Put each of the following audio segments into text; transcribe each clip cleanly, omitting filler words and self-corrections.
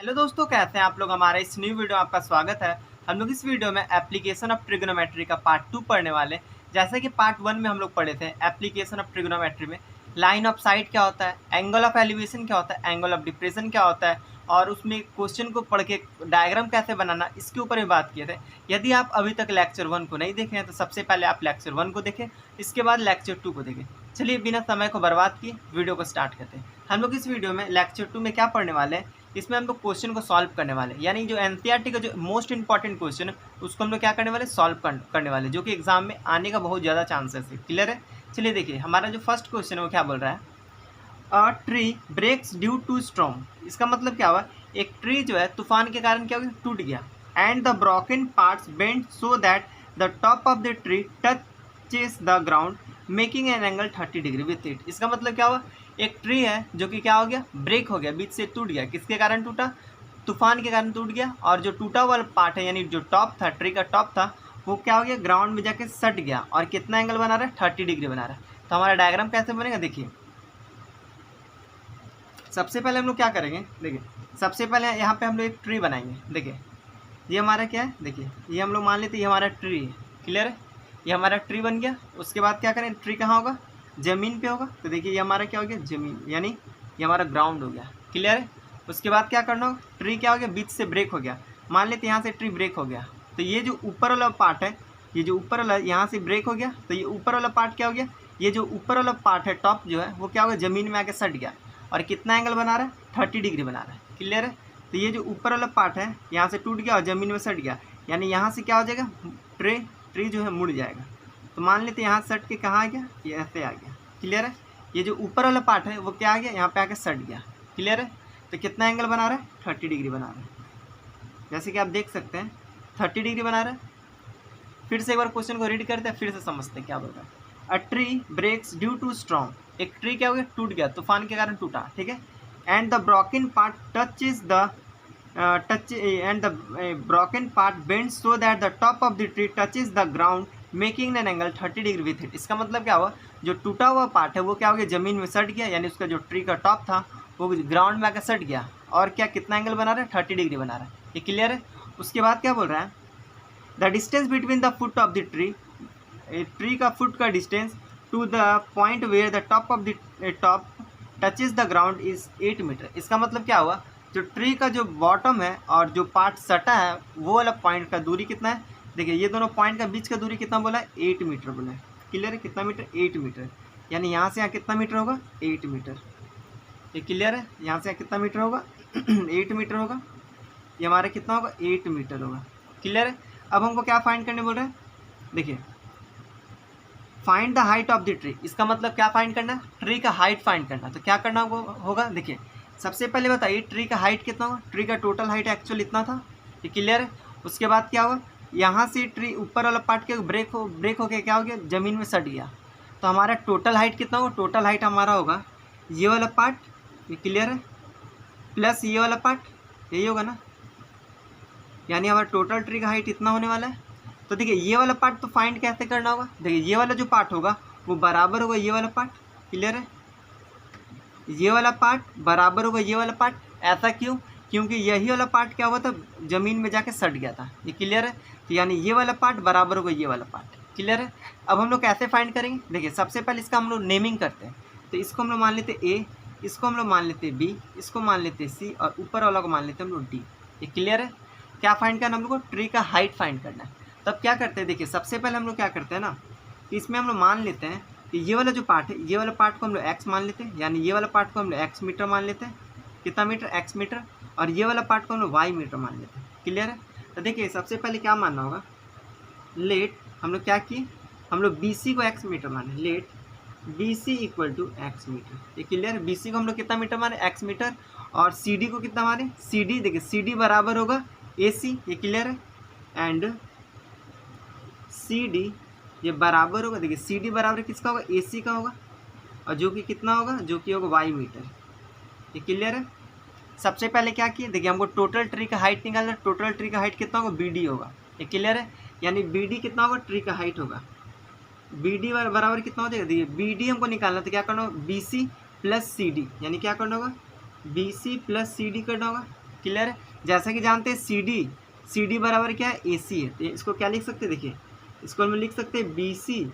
Hello दोस्तों, कैसे हैं आप लोग। हमारे इस न्यू वीडियो में आपका स्वागत है। हम लोग इस वीडियो में एप्लीकेशन ऑफ ट्रिग्नोमेट्री का पार्ट 2 पढ़ने वाले हैं। जैसे कि पार्ट 1 में हम लोग पढ़े थे एप्लीकेशन ऑफ ट्रिग्नोमेट्री में लाइन ऑफ साइट क्या होता है, एंगल ऑफ एलिवेशन क्या होता है, एंगल ऑफ डिप्रेशन क्या होता है, और उसमें क्वेश्चन को पढ़ के डायग्राम कैसे बनाना, इसके ऊपर भी बात किए थे। यदि आप अभी तक लेक्चर 1 को नहीं देखे हैं तो सबसे पहले आप लेक्चर 1 को देखें, इसके बाद लेक्चर 2 को देखें। चलिए बिना समय को बर्बाद किए वीडियो को स्टार्ट करते हैं। हम लोग इस वीडियो में लेक्चर 2 में क्या पढ़ने वाले हैं, इसमें हम लोग क्वेश्चन को सॉल्व करने वाले हैं। यानी जो एनसीईआरटी का जो मोस्ट इंपॉर्टेंट क्वेश्चन है उसको हम लोग क्या करने वाले, सॉल्व करने वाले, जो कि एग्जाम में आने का बहुत ज़्यादा चांसेस है। क्लियर है। चलिए देखिए, हमारा जो फर्स्ट क्वेश्चन है वो क्या बोल रहा है, a tree breaks due to storm. इसका मतलब क्या हुआ, एक ट्री जो है तूफान के कारण क्या हो गया, टूट गया। And the broken parts bend so that the top of the tree touches the ground making an angle 30 degree with it. इसका मतलब क्या हुआ, एक ट्री है जो कि क्या हो गया, ब्रेक हो गया, बीच से टूट गया। किसके कारण टूटा, तूफान के कारण टूट गया। और जो टूटा हुआ पार्ट है यानी जो टॉप था, ट्री का टॉप था, वो क्या हो गया, ग्राउंड में जाके सट गया। और कितना एंगल बना रहा है, 30 डिग्री बना रहा है। तो हमारा डायग्राम कैसे बनेगा, देखिए सबसे पहले हम लोग क्या करेंगे, देखिए सबसे पहले यहाँ पे हम लोग एक ट्री बनाएंगे। देखिए ये हमारा क्या है, देखिए ये हम लोग मान लेते हैं ये हमारा ट्री है। क्लियर है, ये हमारा ट्री बन गया। उसके बाद क्या करें, ट्री कहाँ होगा, ज़मीन पे होगा। तो देखिए ये हमारा क्या हो गया, ज़मीन, यानी ये हमारा ग्राउंड हो गया। क्लियर है। उसके बाद क्या करना होगा, ट्री क्या हो गया, बीच से ब्रेक हो गया। मान लेते यहाँ से ट्री ब्रेक हो गया, तो ये जो ऊपर वाला पार्ट है, ये जो ऊपर वाला यहाँ से ब्रेक हो गया, तो ये ऊपर वाला पार्ट क्या हो गया, ये जो ऊपर वाला पार्ट है टॉप जो है वो क्या हो गया, ज़मीन में आके सट गया। और कितना एंगल बना रहा है, 30 डिग्री बना रहा है। क्लियर है। तो ये जो ऊपर वाला पार्ट है यहाँ से टूट गया और ज़मीन में सट गया, यानी यहाँ से क्या हो जाएगा, ट्री जो है मुड़ जाएगा। तो मान लेते यहाँ सट के कहाँ आ गया, ये ऐसे आ गया। क्लियर है। ये जो ऊपर वाला पार्ट है वो क्या आ गया, यहाँ पे आके सट गया। क्लियर है। तो कितना एंगल बना रहा है, 30 डिग्री बना रहा है। जैसे कि आप देख सकते हैं 30 डिग्री बना रहा है। फिर से एक बार क्वेश्चन को रीड करते हैं, फिर से समझते हैं क्या बोल रहा है। A tree breaks due to strong, एक ट्री क्या हो गया, टूट गया, तूफान के कारण टूटा। ठीक है। And the broken part touches the and the broken part bends so that the top of the tree touches the ground making an angle 30 degree with it। इसका मतलब क्या हुआ, जो टूटा हुआ पार्ट है वो क्या हो गया, ज़मीन में सट गया, यानी उसका जो ट्री का टॉप था वो ग्राउंड में आकर सट गया। और क्या, कितना एंगल बना रहा है, 30 डिग्री बना रहा है। ये क्लियर है। उसके बाद क्या बोल रहा है, the distance between the foot of the tree, tree का फुट का distance to the point where the top of the top touches the ground is 8 metre. इसका मतलब क्या हुआ, जो ट्री का जो बॉटम है और जो पार्ट सटा है वो वाला पॉइंट का दूरी कितना है, देखिए ये दोनों पॉइंट का बीच का दूरी कितना बोला है, 8 मीटर बोला है। क्लियर है। कितना मीटर, 8 मीटर। यानी यहाँ से यहाँ कितना मीटर होगा, 8 मीटर। ये क्लियर है। यहाँ से यहाँ कितना मीटर होगा 8 मीटर होगा। ये हमारा कितना होगा, 8 मीटर होगा। क्लियर है। अब हमको क्या फाइंड करने बोल रहे हैं, देखिए find the height of the tree. इसका मतलब क्या फाइंड करना है, ट्री का हाइट फाइंड करना। तो क्या करना होगा, देखिए सबसे पहले बताइए ट्री का हाइट कितना होगा, ट्री का टोटल हाइट एक्चुअल इतना था। ये क्लियर है। उसके बाद क्या होगा, यहाँ से ट्री ऊपर वाला पार्ट के ब्रेक हो के क्या हो गया, ज़मीन में सट गया। तो हमारा टोटल हाइट कितना होगा, टोटल हाइट हमारा होगा ये वाला पार्ट, ये क्लियर है, प्लस ये वाला पार्ट, यही होगा ना। यानी हमारा टोटल ट्री का हाइट इतना होने वाला है। तो देखिए ये वाला पार्ट तो फाइंड कैसे करना होगा, देखिए ये वाला जो पार्ट होगा वो बराबर होगा ये वाला पार्ट। क्लियर है। ये वाला पार्ट बराबर होगा ये वाला पार्ट। ऐसा क्यों, क्योंकि यही वाला पार्ट क्या हुआ था, ज़मीन में जाके सट गया था। ये क्लियर है। तो यानी ये वाला पार्ट बराबर होगा ये वाला पार्ट। क्लियर है। अब हम लोग कैसे फाइंड करेंगे, देखिए सबसे पहले इसका हम लोग नेमिंग करते हैं। तो इसको हम लोग मान लेते ए, इसको हम लोग मान लेते बी, इसको मान लेते सी, और ऊपर वाला को मान लेते हम लोग डी। ये क्लियर है। क्या फाइंड करना हम लोग को, ट्री का हाइट फाइंड करना है। तब क्या करते हैं, देखिए सबसे पहले हम लोग क्या करते हैं ना, इसमें हम लोग मान लेते हैं कि ये वाला जो पार्ट है, ये वाला पार्ट को हम लोग एक्स मान लेते हैं, यानी ये वाला पार्ट को हम लोग एक्स मीटर मान लेते हैं। कितना मीटर, एक्स मीटर। और ये वाला पार्ट को हम लोग वाई मीटर मान लेते हैं। क्लियर है। तो देखिए सबसे पहले क्या मानना होगा, लेट हम लोग क्या किए, हम लोग बी सी को एक्स मीटर माने, let B C equal to x metre. ये क्लियर है। बी सी को हम लोग कितना मीटर माने, एक्स मीटर। और सी डी को कितना माने, सी डी, देखिए सी डी बराबर होगा ए सी। ये क्लियर है। एंड सी डी ये बराबर होगा, देखिए सी डी बराबर किसका होगा, ए सी का होगा। और जो कि कितना होगा, जो कि होगा वाई मीटर। ये क्लियर है। सबसे पहले क्या किए, देखिए हमको टोटल ट्री का हाइट निकालना है। टोटल ट्री का हाइट कितना होगा, बी डी होगा। ये क्लियर है। यानी बी डी कितना होगा, ट्री का हाइट होगा। बी डी बराबर कितना हो जाएगा, देखिए बी डी हमको निकालना, तो क्या करना होगा, B C plus C D, यानी क्या करना होगा, B C plus C D करना होगा। क्लियर है। जैसा कि जानते हैं सी डी बराबर क्या है, ए सी है, तो इसको क्या लिख सकते हैं, देखिए इसको हम लिख सकते हैं बी सी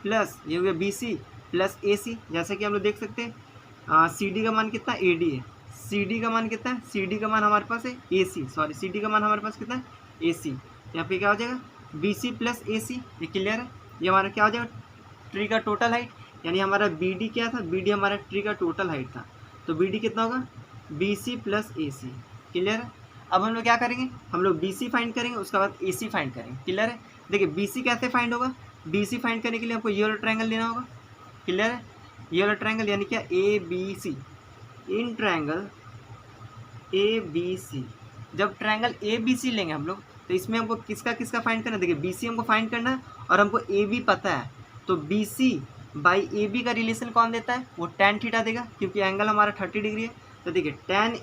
प्लस, ये हो गया बी सी प्लस ए सी। जैसा कि हम लोग देख सकते हैं सी डी का मान कितना, ए डी है, सी डी का मान कितना है, सी डी का मान हमारे पास है ए सी, सॉरी सी डी का मान हमारे पास कितना है, ए सी। यहाँ पे क्या हो जाएगा, बी सी प्लस ए सी, ये क्लियर है। ये हमारा क्या हो जाएगा, ट्री का टोटल हाइट, यानी हमारा बी डी क्या था, बी डी हमारा ट्री का टोटल हाइट था, तो बी डी कितना होगा, बी सी प्लस ए सी, क्लियर है। अब हम लोग क्या करेंगे, हम लोग बी सी फाइंड करेंगे, उसके बाद ए सी फाइंड करेंगे, क्लियर है। देखिए बी सी कैसे फाइंड होगा, बी सी फाइंड करने के लिए हमको ये वाला ट्रायंगल लेना होगा, क्लियर है। ये वाला ट्रायंगल यानी क्या, A B C, in triangle A B C, जब ट्रायंगल ए बी सी लेंगे हम लोग, तो इसमें हमको किसका किसका फाइंड करना है, देखिए बी सी हमको फाइंड करना है और हमको ए बी पता है, तो B C by A B का रिलेशन कौन देता है, वो tan थीटा देगा, क्योंकि एंगल हमारा 30 डिग्री है। तो देखिए tan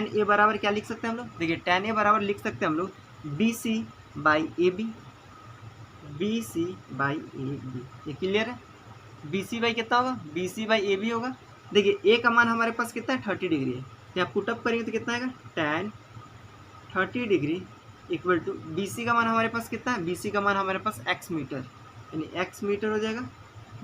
ए बराबर क्या लिख सकते हैं हम लोग, देखिए tan ए बराबर लिख सकते हैं हम लोग B C by A B, B C by A B, ये क्लियर है। बी सी बाई कितना होगा, B C by A B होगा। देखिए ए का मान हमारे पास कितना है, 30 डिग्री है, तो आप पुटअप करेंगे तो कितना आएगा, tan 30 degree equal to B C का मान हमारे पास कितना है, बी सी का मान हमारे पास x मीटर, यानी x मीटर हो जाएगा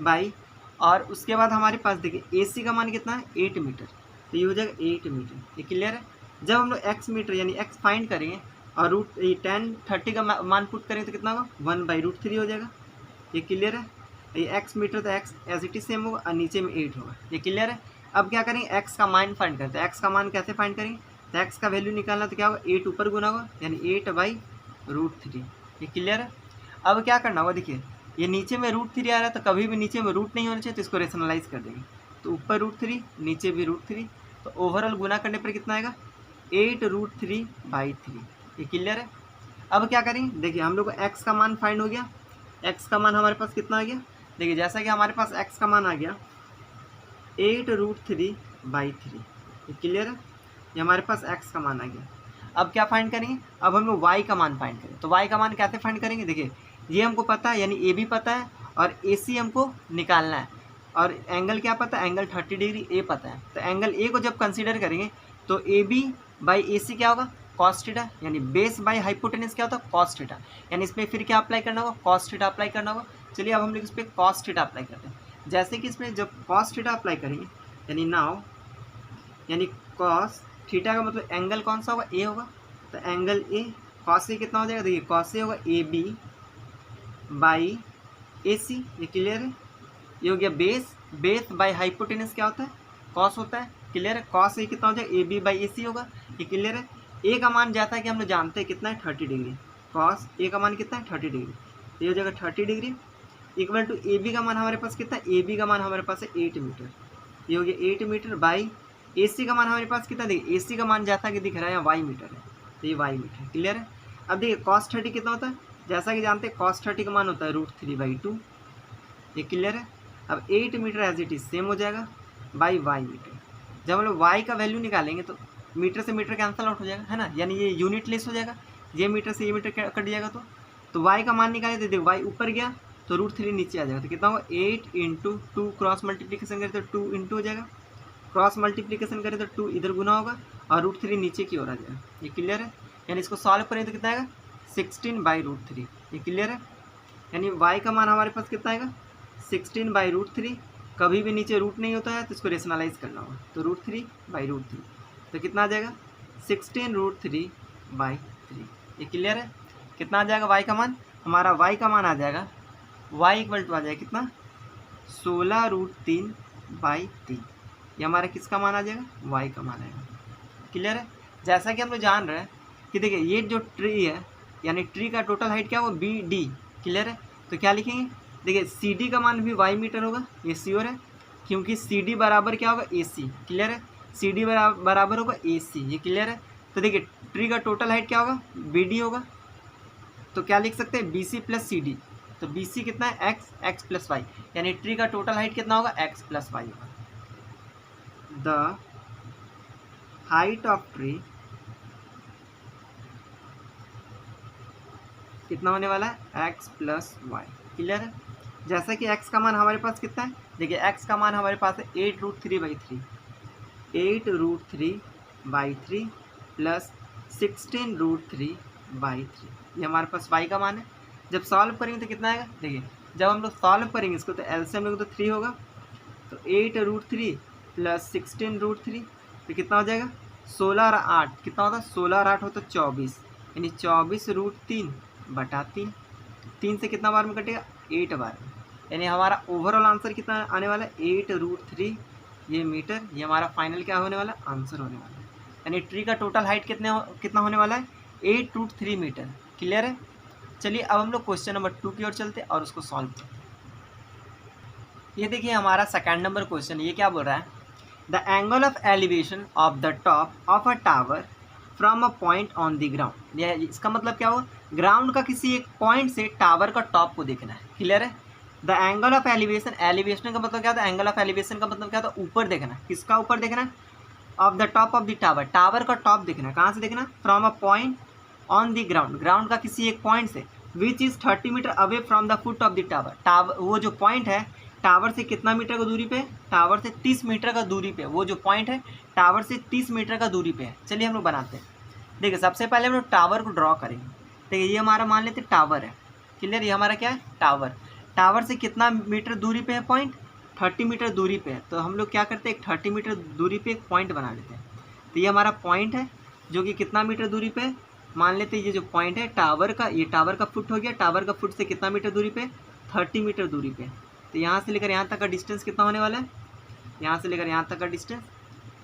बाई, और उसके बाद हमारे पास देखिए ए सी का मान कितना है, 8 मीटर, तो ये हो जाएगा 8 मीटर, ये क्लियर है। जब हम लोग x मीटर यानी x फाइंड करेंगे और रूट ये tan 30 का मान पुट करेंगे तो कितना होगा, 1/√3 हो जाएगा, ये क्लियर है। ये x मीटर तो x as it is same होगा और नीचे में 8 होगा, ये क्लियर है। अब क्या करेंगे, x का मान फाइंड करते हैं, x का मान कैसे फाइंड करेंगे, तो x का वैल्यू निकालना तो क्या होगा, 8 ऊपर गुना होगा, यानी 8/√3, ये क्लियर है। अब क्या करना होगा, देखिए ये नीचे में √3 आ रहा है, तो कभी भी नीचे में रूट नहीं होना चाहिए, तो इसको रेशनलाइज कर देंगे, तो ऊपर √3 नीचे भी √3, तो ओवरऑल गुना करने पर कितना आएगा, 8√3/3, ये क्लियर है। अब क्या करेंगे, देखिए हम लोग को x का मान फाइंड हो गया, x का मान हमारे पास कितना आ गया, देखिए जैसा कि हमारे पास x का मान आ गया 8√3/3, ये क्लियर है, ये हमारे पास x का मान आ गया। अब क्या फाइंड करेंगे, अब हम लोग y का मान फाइंड करें, तो y का मान कैसे फाइंड करेंगे, देखिए ये हमको पता है, यानी ए बी पता है और ए सी हमको निकालना है, और एंगल क्या पता है, एंगल 30 डिग्री ए पता है, तो एंगल ए को जब कंसीडर करेंगे तो ए बी बाई ए सी क्या होगा, कॉस थीटा, यानी बेस बाई हाइपोटेनस क्या होता है, कॉस थीटा, यानी इस पर फिर क्या अप्लाई करना होगा, कॉस थीटा अप्लाई करना होगा। चलिए अब हम लोग इस पर कॉस थीटा अप्लाई करते हैं। जैसे कि इसमें जब कॉस थीटा अप्लाई करेंगे, यानी नाउ यानी कॉस थीटा का मतलब एंगल कौन सा होगा, ए होगा, तो एंगल ए कॉस ए कितना हो जाएगा, देखिए कॉस ए होगा ए बी बाई ए सी, ये क्लियर है। ये हो गया बेस बाई हाइपोटेनस क्या होता है, कॉस होता है, क्लियर है। कॉस ए कितना हो जाएगा, ए बी बाई ए सी होगा, ये क्लियर है। ए का मान जाता है कि हम लोग जानते हैं कितना है, 30 डिग्री, कॉस ए का मान कितना है, 30 डिग्री, ये हो जाएगा 30 degree equal to A B का मान हमारे पास कितना है, ए बी का मान हमारे पास है 8 मीटर, ये हो गया 8 मीटर बाई ए सी का मान हमारे पास कितना, देखिए ए सी का मान जाता है कि दिख रहा है यहाँ वाई मीटर है, तो ये वाई मीटर, क्लियर है। अब देखिए कॉस 30 कितना होता है, जैसा कि जानते हैं कॉस 30 का मान होता है √3/2, ये क्लियर है। अब 8 metre as it is same हो जाएगा बाई वाई मीटर। जब हम लोग वाई का वैल्यू निकालेंगे तो मीटर से मीटर कैंसिल आउट हो जाएगा, है ना, यानी ये यूनिट लेस हो जाएगा, ये मीटर से ये मीटर कट जाएगा, तो वाई का मान निकाले तो देखो वाई ऊपर गया तो √3 नीचे आ जाएगा, तो कितना होगा 8 × 2, क्रॉस मल्टीप्लिकेशन करें तो 2 × हो जाएगा, क्रॉस मल्टीप्लिकेशन करें तो 2 इधर गुना होगा और √3 नीचे की ओर आ जाएगा, ये क्लियर है। यानी इसको सॉल्व करें तो कितना आएगा 16/√3, ये क्लियर है। यानी y का मान हमारे पास कितना आएगा 16/√3, कभी भी नीचे रूट नहीं होता है तो इसको रेशनलाइज करना होगा, तो √3/√3, तो कितना आ जाएगा 16√3/3, ये क्लियर है। कितना आ जाएगा y का मान, हमारा y का मान आ जाएगा y इक्वल टू आ जाएगा कितना 16√3/3, ये हमारा किसका मान आ जाएगा, y का मान आएगा, क्लियर है। जैसा कि हम लोग जान रहे हैं कि देखिए ये जो ट्री है यानी ट्री का टोटल हाइट क्या होगा BD, क्लियर है। तो क्या लिखेंगे, देखिए CD का मान भी y मीटर होगा, ये श्योर है, क्योंकि CD बराबर क्या होगा AC, क्लियर है, CD बराबर होगा AC, ये क्लियर है। तो देखिए ट्री का टोटल हाइट क्या होगा BD होगा, तो क्या लिख सकते हैं BC प्लस CD, तो BC कितना है x प्लस वाई, यानी ट्री का टोटल हाइट कितना होगा x प्लस वाई होगा। द हाइट ऑफ ट्री कितना होने वाला है x प्लस वाई, क्लियर है। जैसा कि x का मान हमारे पास कितना है, देखिए x का मान हमारे पास है 8√3/3, 8√3 बाई 3 प्लस 16√3/3, ये हमारे पास y का मान है। जब सॉल्व करेंगे तो कितना आएगा, देखिए जब हम लोग सॉल्व करेंगे इसको तो एलसीएम लोग तो 3 होगा, तो 8√3 प्लस 16√3 तो कितना हो जाएगा 16 और 8 कितना होता है, 16 और 8 होता है 24, यानी 24√3/3। 3 से कितना बार में कटेगा 8 बार में, यानी हमारा ओवरऑल आंसर कितना आने वाला है 8√3 ये मीटर, ये हमारा फाइनल क्या होने वाला आंसर होने वाला है। यानी ट्री का टोटल हाइट कितना होने वाला है 8√3 मीटर। क्लियर है। चलिए अब हम लोग क्वेश्चन नंबर 2 की ओर चलते हैं और उसको सॉल्व करते हैं। ये देखिए हमारा सेकंड नंबर क्वेश्चन, ये क्या बोल रहा है, the angle of elevation of the top of a tower from a point on the ground. ये इसका मतलब क्या हुआ, ग्राउंड का किसी एक पॉइंट से टावर का टॉप को देखना है। क्लियर है। The angle of elevation, elevation का मतलब क्या था, एंगल ऑफ एलिवेशन का मतलब क्या था, ऊपर देखना है। किसका ऊपर देखना है, of the top of the tower, tower का टॉप देखना है। कहाँ से देखना, from a point on the ground, ground का किसी एक पॉइंट से, which is 30 metre away from the foot of the tower. Tower वो जो पॉइंट है टावर से कितना मीटर का दूरी पे, टावर से 30 मीटर का दूरी पे, वो जो पॉइंट है टावर से 30 मीटर का दूरी पे है। चलिए हम लोग बनाते हैं। देखिए सबसे पहले हम लोग टावर को ड्रॉ करेंगे। देखिए ये हमारा मान लेते टावर है। क्लियर, ये हमारा क्या है टावर। टावर से कितना मीटर दूरी पे है पॉइंट, 30 मीटर दूरी पे है। तो हम लोग क्या करते हैं, एक 30 मीटर दूरी पे एक पॉइंट बना लेते हैं। तो ये हमारा पॉइंट है जो कि कितना मीटर दूरी पे है, मान लेते हैं ये जो पॉइंट है टावर का, ये टावर का फुट हो गया, टावर का फुट से कितना मीटर दूरी पे, 30 मीटर दूरी पे। तो यहाँ से लेकर यहाँ तक का डिस्टेंस कितना होने वाला है, यहाँ से लेकर यहाँ तक का डिस्टेंस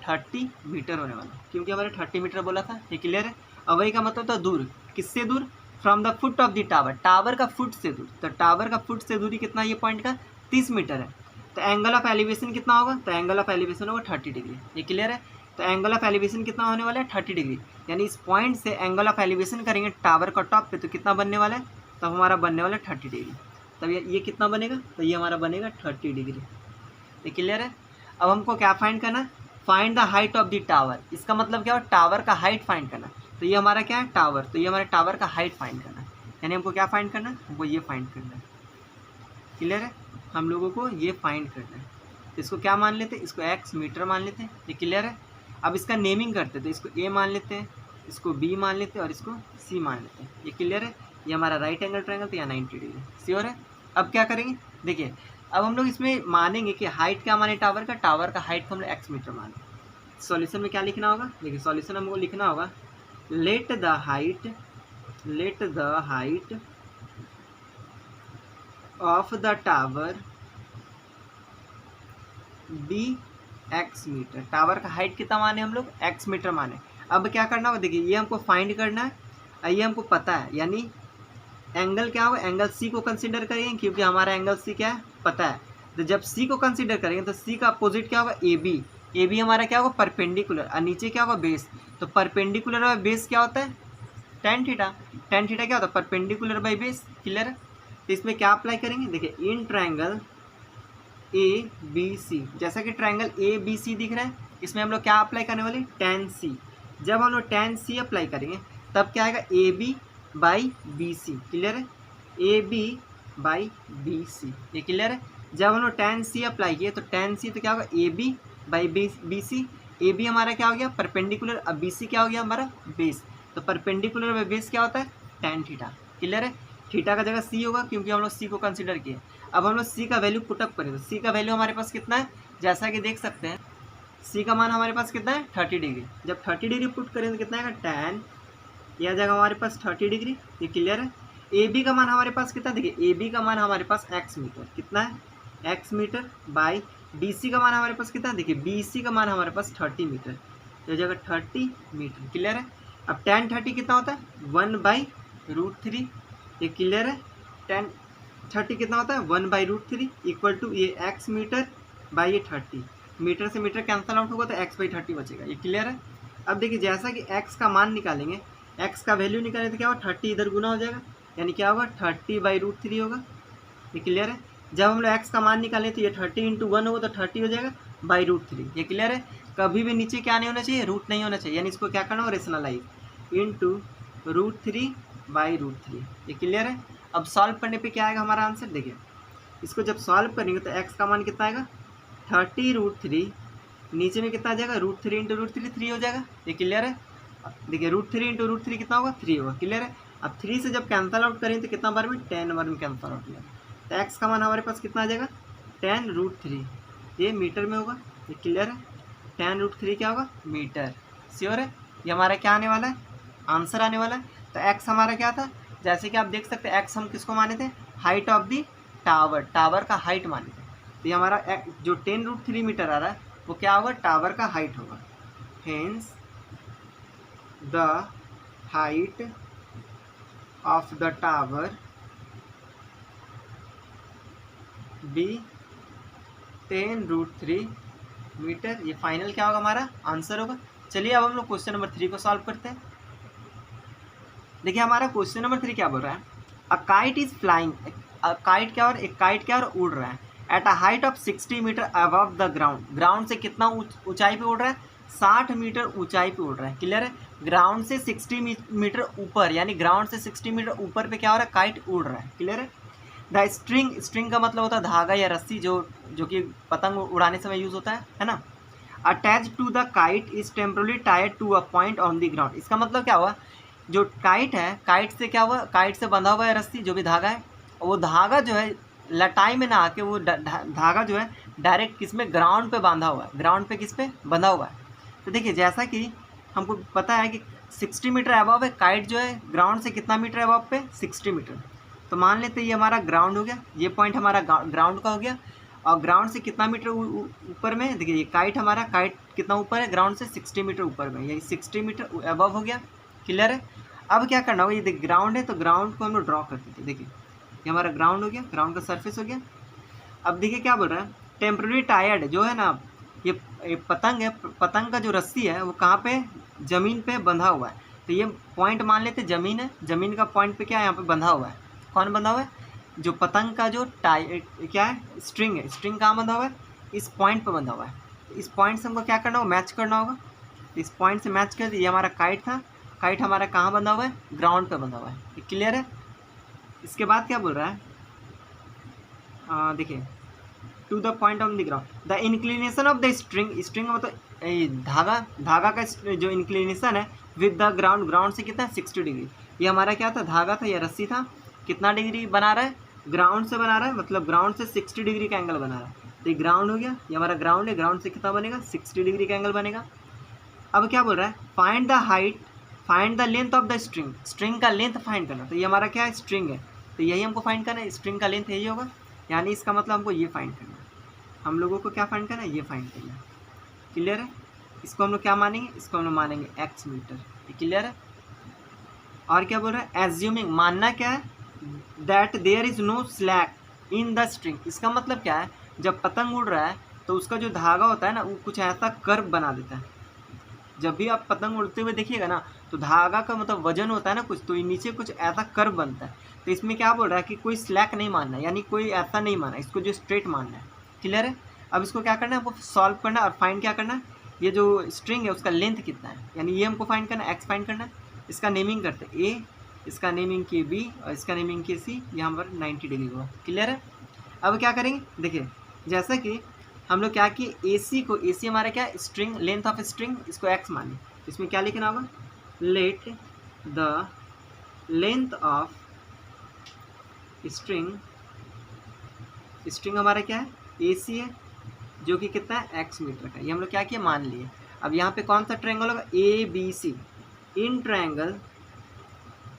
30 मीटर होने वाला है, क्योंकि हमारे 30 मीटर बोला था। ये क्लियर है। अवई का मतलब था दूर, किससे दूर, from the foot of the tower, tower का फुट से दूर। तो टावर का फुट से दूरी कितना, ये पॉइंट का 30 मीटर है। तो एंगल ऑफ एलिवेशन कितना होगा, तो एंगल ऑफ एलिवेशन होगा 30 डिग्री। ये क्लियर है। तो एंगल ऑफ एलिवेशन कितना होने वाला है 30 डिग्री, यानी इस पॉइंट से एंगल ऑफ एलिवेशन करेंगे टावर का टॉप पे तो कितना बनने वाला है, तब हमारा बनने वाला है 30 डिग्री। तब ये कितना बनेगा, तो ये हमारा बनेगा 30 डिग्री। ये क्लियर है। अब हमको क्या फाइंड करना है, find the height of the tower. इसका मतलब क्या हो, टावर का हाइट फाइंड करना। तो ये हमारा क्या है टावर, तो ये हमारे टावर का हाइट फाइंड करना है। यानी हमको क्या फाइंड करना है, हमको ये फाइंड करना है। क्लियर है, हम लोगों को ये फाइंड करना है। तो इसको क्या मान लेते हैं, इसको x मीटर मान लेते हैं। ये क्लियर है। अब इसका नेमिंग करते हैं, तो इसको a मान लेते हैं, इसको b मान लेते हैं और इसको c मान लेते हैं। ये क्लियर है। ये हमारा राइट एंगल ट्रायंगल, तो यहाँ 90 डिग्री। श्योर है। अब क्या करेंगे, देखिए अब हम लोग इसमें मानेंगे कि हाइट क्या माने टावर का, टावर का हाइट को हम लोग x मीटर माने। सॉल्यूशन में क्या लिखना होगा, देखिए सॉल्यूशन हमको लिखना होगा, let the height of the tower be x metre. Tower का हाइट कितना माने हम लोग, x मीटर माने। अब क्या करना होगा, देखिए ये हमको फाइंड करना है, ये हमको पता है, यानी एंगल क्या होगा, एंगल सी को कंसीडर करेंगे, क्योंकि हमारा एंगल सी क्या है पता है। तो जब सी को कंसीडर करेंगे तो सी का अपोजिट क्या होगा, ए बी हमारा क्या होगा परपेंडिकुलर, और नीचे क्या होगा बेस। तो परपेंडिकुलर और बेस क्या होता है, tan थीटा। tan थीटा क्या होता है, परपेंडिकुलर बाई बेस। क्लियर है। तो इसमें क्या अप्लाई करेंगे, देखिए इन ट्रायंगल ए बी सी, जैसा कि ट्रायंगल ए बी सी दिख रहा है, इसमें हम लोग क्या अप्लाई करने वाले, tan सी। जब हम लोग tan सी अप्लाई करेंगे तब क्या आएगा, A B by B C. Clear है, A B by B C. ये क्लियर है। जब हम लोग tan सी अप्लाई किए तो tan सी तो क्या होगा, A B by B C. A B हमारा क्या हो गया परपेंडिकुलर, अब बी सी क्या हो गया हमारा बेस। तो परपेंडिकुलर बाई बेस क्या होता है, tan थीटा। क्लियर है। थीटा का जगह सी होगा, क्योंकि हम लोग सी को कंसिडर किए। अब हम लोग सी का वैल्यू पुटअप करें, तो सी का वैल्यू हमारे पास कितना है, जैसा कि देख सकते हैं सी का मान हमारे पास कितना है 30 डिग्री। जब 30 डिग्री पुट करें तो कितना आएगा, tan यह जगह हमारे पास 30 डिग्री। ये क्लियर है। ए बी का मान हमारे पास कितना, देखिए ए बी का मान हमारे पास x मीटर, कितना है x metre by B C का मान हमारे पास कितना, देखिए बी सी का मान हमारे पास 30 मीटर, तो जगह 30 मीटर। क्लियर है। अब tan 30 कितना होता है 1/√3। ये क्लियर है। tan 30 कितना होता है 1/√3 इक्वल टू ये x मीटर बाई ये 30, मीटर से मीटर कैंसल आउट होगा तो x/30 बचेगा। ये क्लियर है। अब देखिए जैसा कि x का मान निकालेंगे, x का वैल्यू निकालें तो क्या होगा 30 इधर गुना हो जाएगा, यानी क्या होगा 30/√3 होगा। ये क्लियर है। जब हम लोग x का मान निकालें तो ये 30 × 1 होगा तो 30 हो जाएगा /√3। ये क्लियर है। कभी भी नीचे क्या नहीं होना चाहिए, रूट नहीं होना चाहिए, यानी इसको क्या करना होगा रेशनलाइज इंटू √3/√3। ये क्लियर है। अब सॉल्व करने पे क्या आएगा हमारा आंसर, देखिए इसको जब सॉल्व करेंगे तो x का मान कितना आएगा 30√3 नीचे में कितना आ जाएगा, √3 इंटू √3 3 हो जाएगा। ये क्लियर है। देखिए √3 इंटू √3 कितना होगा, 3 होगा। क्लियर है। अब 3 से जब कैंसल आउट करें तो कितना बार में, 10 बार में कैंसल आउट होगा। तो एक्स का मान हमारे पास कितना आ जाएगा, 10√3। ये मीटर में होगा। ये क्लियर है। 10√3 क्या होगा, मीटर। श्योर है। ये हमारा क्या आने वाला है, आंसर आने वाला है। तो एक्स हमारा क्या था, जैसे कि आप देख सकते हैं एक्स हम किसको माने थे, height of the tower, tower का हाइट माने थे। तो ये हमारा जो 10√3 मीटर आ रहा है वो क्या होगा, टावर का हाइट होगा। Hence the height of the tower be 10√3 metre. ये फाइनल क्या होगा, हमारा आंसर होगा। चलिए अब हम लोग क्वेश्चन नंबर 3 को सॉल्व करते हैं। देखिए हमारा क्वेश्चन नंबर 3 क्या बोल रहा है, a kite is flying. Kite क्या, और एक काइट क्या, और उड़ रहा है at a height of 60 metre above the ground. Ground से कितना ऊंचाई पे उड़ रहा है, 60 मीटर ऊंचाई पे उड़ रहा है। क्लियर है। ग्राउंड से 60 मीटर ऊपर, यानी ग्राउंड से 60 मीटर ऊपर पे क्या हो रहा है, काइट उड़ रहा है। क्लियर है। द स्ट्रिंग, स्ट्रिंग का मतलब होता है धागा या रस्सी, जो कि पतंग उड़ाने समय यूज होता है ना। Attach to the kite is temporarily tied to a point on the ground. इसका मतलब क्या हुआ, जो काइट है, काइट से क्या हुआ, काइट से बंधा हुआ है रस्सी, जो भी धागा है, वो धागा जो है लटाई में ना आके वो धागा जो है डायरेक्ट किस में, ग्राउंड पे बांधा हुआ है। ग्राउंड पे किस पे बंधा हुआ है। तो देखिए जैसा कि हमको पता है कि 60 मीटर अबव है, काइट जो है ग्राउंड से कितना मीटर अबव पे, 60 मीटर। तो मान लेते ये हमारा ग्राउंड हो गया, ये पॉइंट हमारा ग्राउंड का हो गया। और ग्राउंड से कितना मीटर ऊपर में, देखिए ये काइट हमारा, काइट कितना ऊपर है, ग्राउंड से 60 मीटर ऊपर में, यही 60 मीटर अबव हो गया। क्लियर है। अब क्या करना होगा, ये देखिए ग्राउंड है तो ग्राउंड को हम लोग ड्रॉ करते थे। देखिए ये हमारा ग्राउंड हो गया, ग्राउंड का सरफेस हो गया। अब देखिए क्या बोल रहा है, टेम्पररी टायर्ड जो है ना, ये पतंग है, पतंग का जो रस्सी है वो कहाँ पे, ज़मीन पे बंधा हुआ है। तो ये पॉइंट मान लेते ज़मीन है, ज़मीन का पॉइंट पे क्या है, यहाँ पे बंधा हुआ है। कौन बंधा हुआ है, जो पतंग का जो क्या है, स्ट्रिंग है। स्ट्रिंग कहाँ बंधा हुआ है, इस पॉइंट पे बंधा हुआ है। इस पॉइंट से हमको क्या करना होगा, मैच करना होगा। इस पॉइंट से मैच कर, ये हमारा काइट था, काइट हमारा कहाँ बंधा हुआ है, ग्राउंड पे बंधा हुआ है। ये क्लियर है। इसके बाद क्या बोल रहा है, देखिए to the point of the ground the inclination of the string. String मतलब धागा, धागा का जो इंक्लिनेशन है विद द ग्राउंड, ग्राउंड से कितना है, 60 डिग्री। ये हमारा क्या था, धागा था या रस्सी था, कितना डिग्री बना रहा है, ग्राउंड से बना रहा है, मतलब ग्राउंड से 60 डिग्री का एंगल बना रहा है। तो ये ग्राउंड हो गया, ये हमारा ग्राउंड है, ग्राउंड से कितना बनेगा, 60 डिग्री का एंगल बनेगा। अब क्या बोल रहा है, find the height, find the length of the string. String का लेंथ फाइंड करना। तो ये हमारा क्या है, स्ट्रिंग है, तो यही हमको फाइंड करना है, स्ट्रिंग का लेंथ यही होगा। यानी इसका मतलब हमको ये फाइंड करना है, हम लोगों को क्या फाइंड करना है, ये फाइंड करना है। क्लियर है। इसको हम लोग क्या मानेंगे, इसको हम लोग मानेंगे एक्स मीटर। ये क्लियर है। और क्या बोल रहा है, एज्यूमिंग, मानना क्या है, that there is no slack in the string. इसका मतलब क्या है, जब पतंग उड़ रहा है तो उसका जो धागा होता है ना, वो कुछ ऐसा कर्व बना देता है। जब भी आप पतंग उड़ते हुए देखिएगा ना, तो धागा का मतलब वजन होता है ना कुछ, तो नीचे कुछ ऐसा कर्व बनता है। तो इसमें क्या बोल रहा है कि कोई स्लैक नहीं मानना है, यानी कोई ऐसा नहीं मानना, इसको जो स्ट्रेट मानना है। क्लियर है। अब इसको क्या करना है, हमको सॉल्व करना है और फाइंड क्या करना है, ये जो स्ट्रिंग है उसका लेंथ कितना है, यानी ये हमको फाइंड करना है, एक्स फाइंड करना है। इसका नेमिंग करते हैं ए, इसका नेमिंग किए बी और इसका नेमिंग किए सी। यहाँ पर 90 डिग्री हुआ। क्लियर है। अब क्या करेंगे, देखिए जैसा कि हम लोग क्या किए, ए सी को, ए सी हमारा क्या है, स्ट्रिंग, लेंथ ऑफ स्ट्रिंग, इसको एक्स माने। इसमें क्या लिखना होगा, let the length of string, string हमारा क्या है, ए सी है, जो कि कितना है, एक्स मीटर का। ये हम लोग क्या किया, मान लिए। अब यहाँ पे कौन सा ट्रायंगल होगा, A B C. In triangle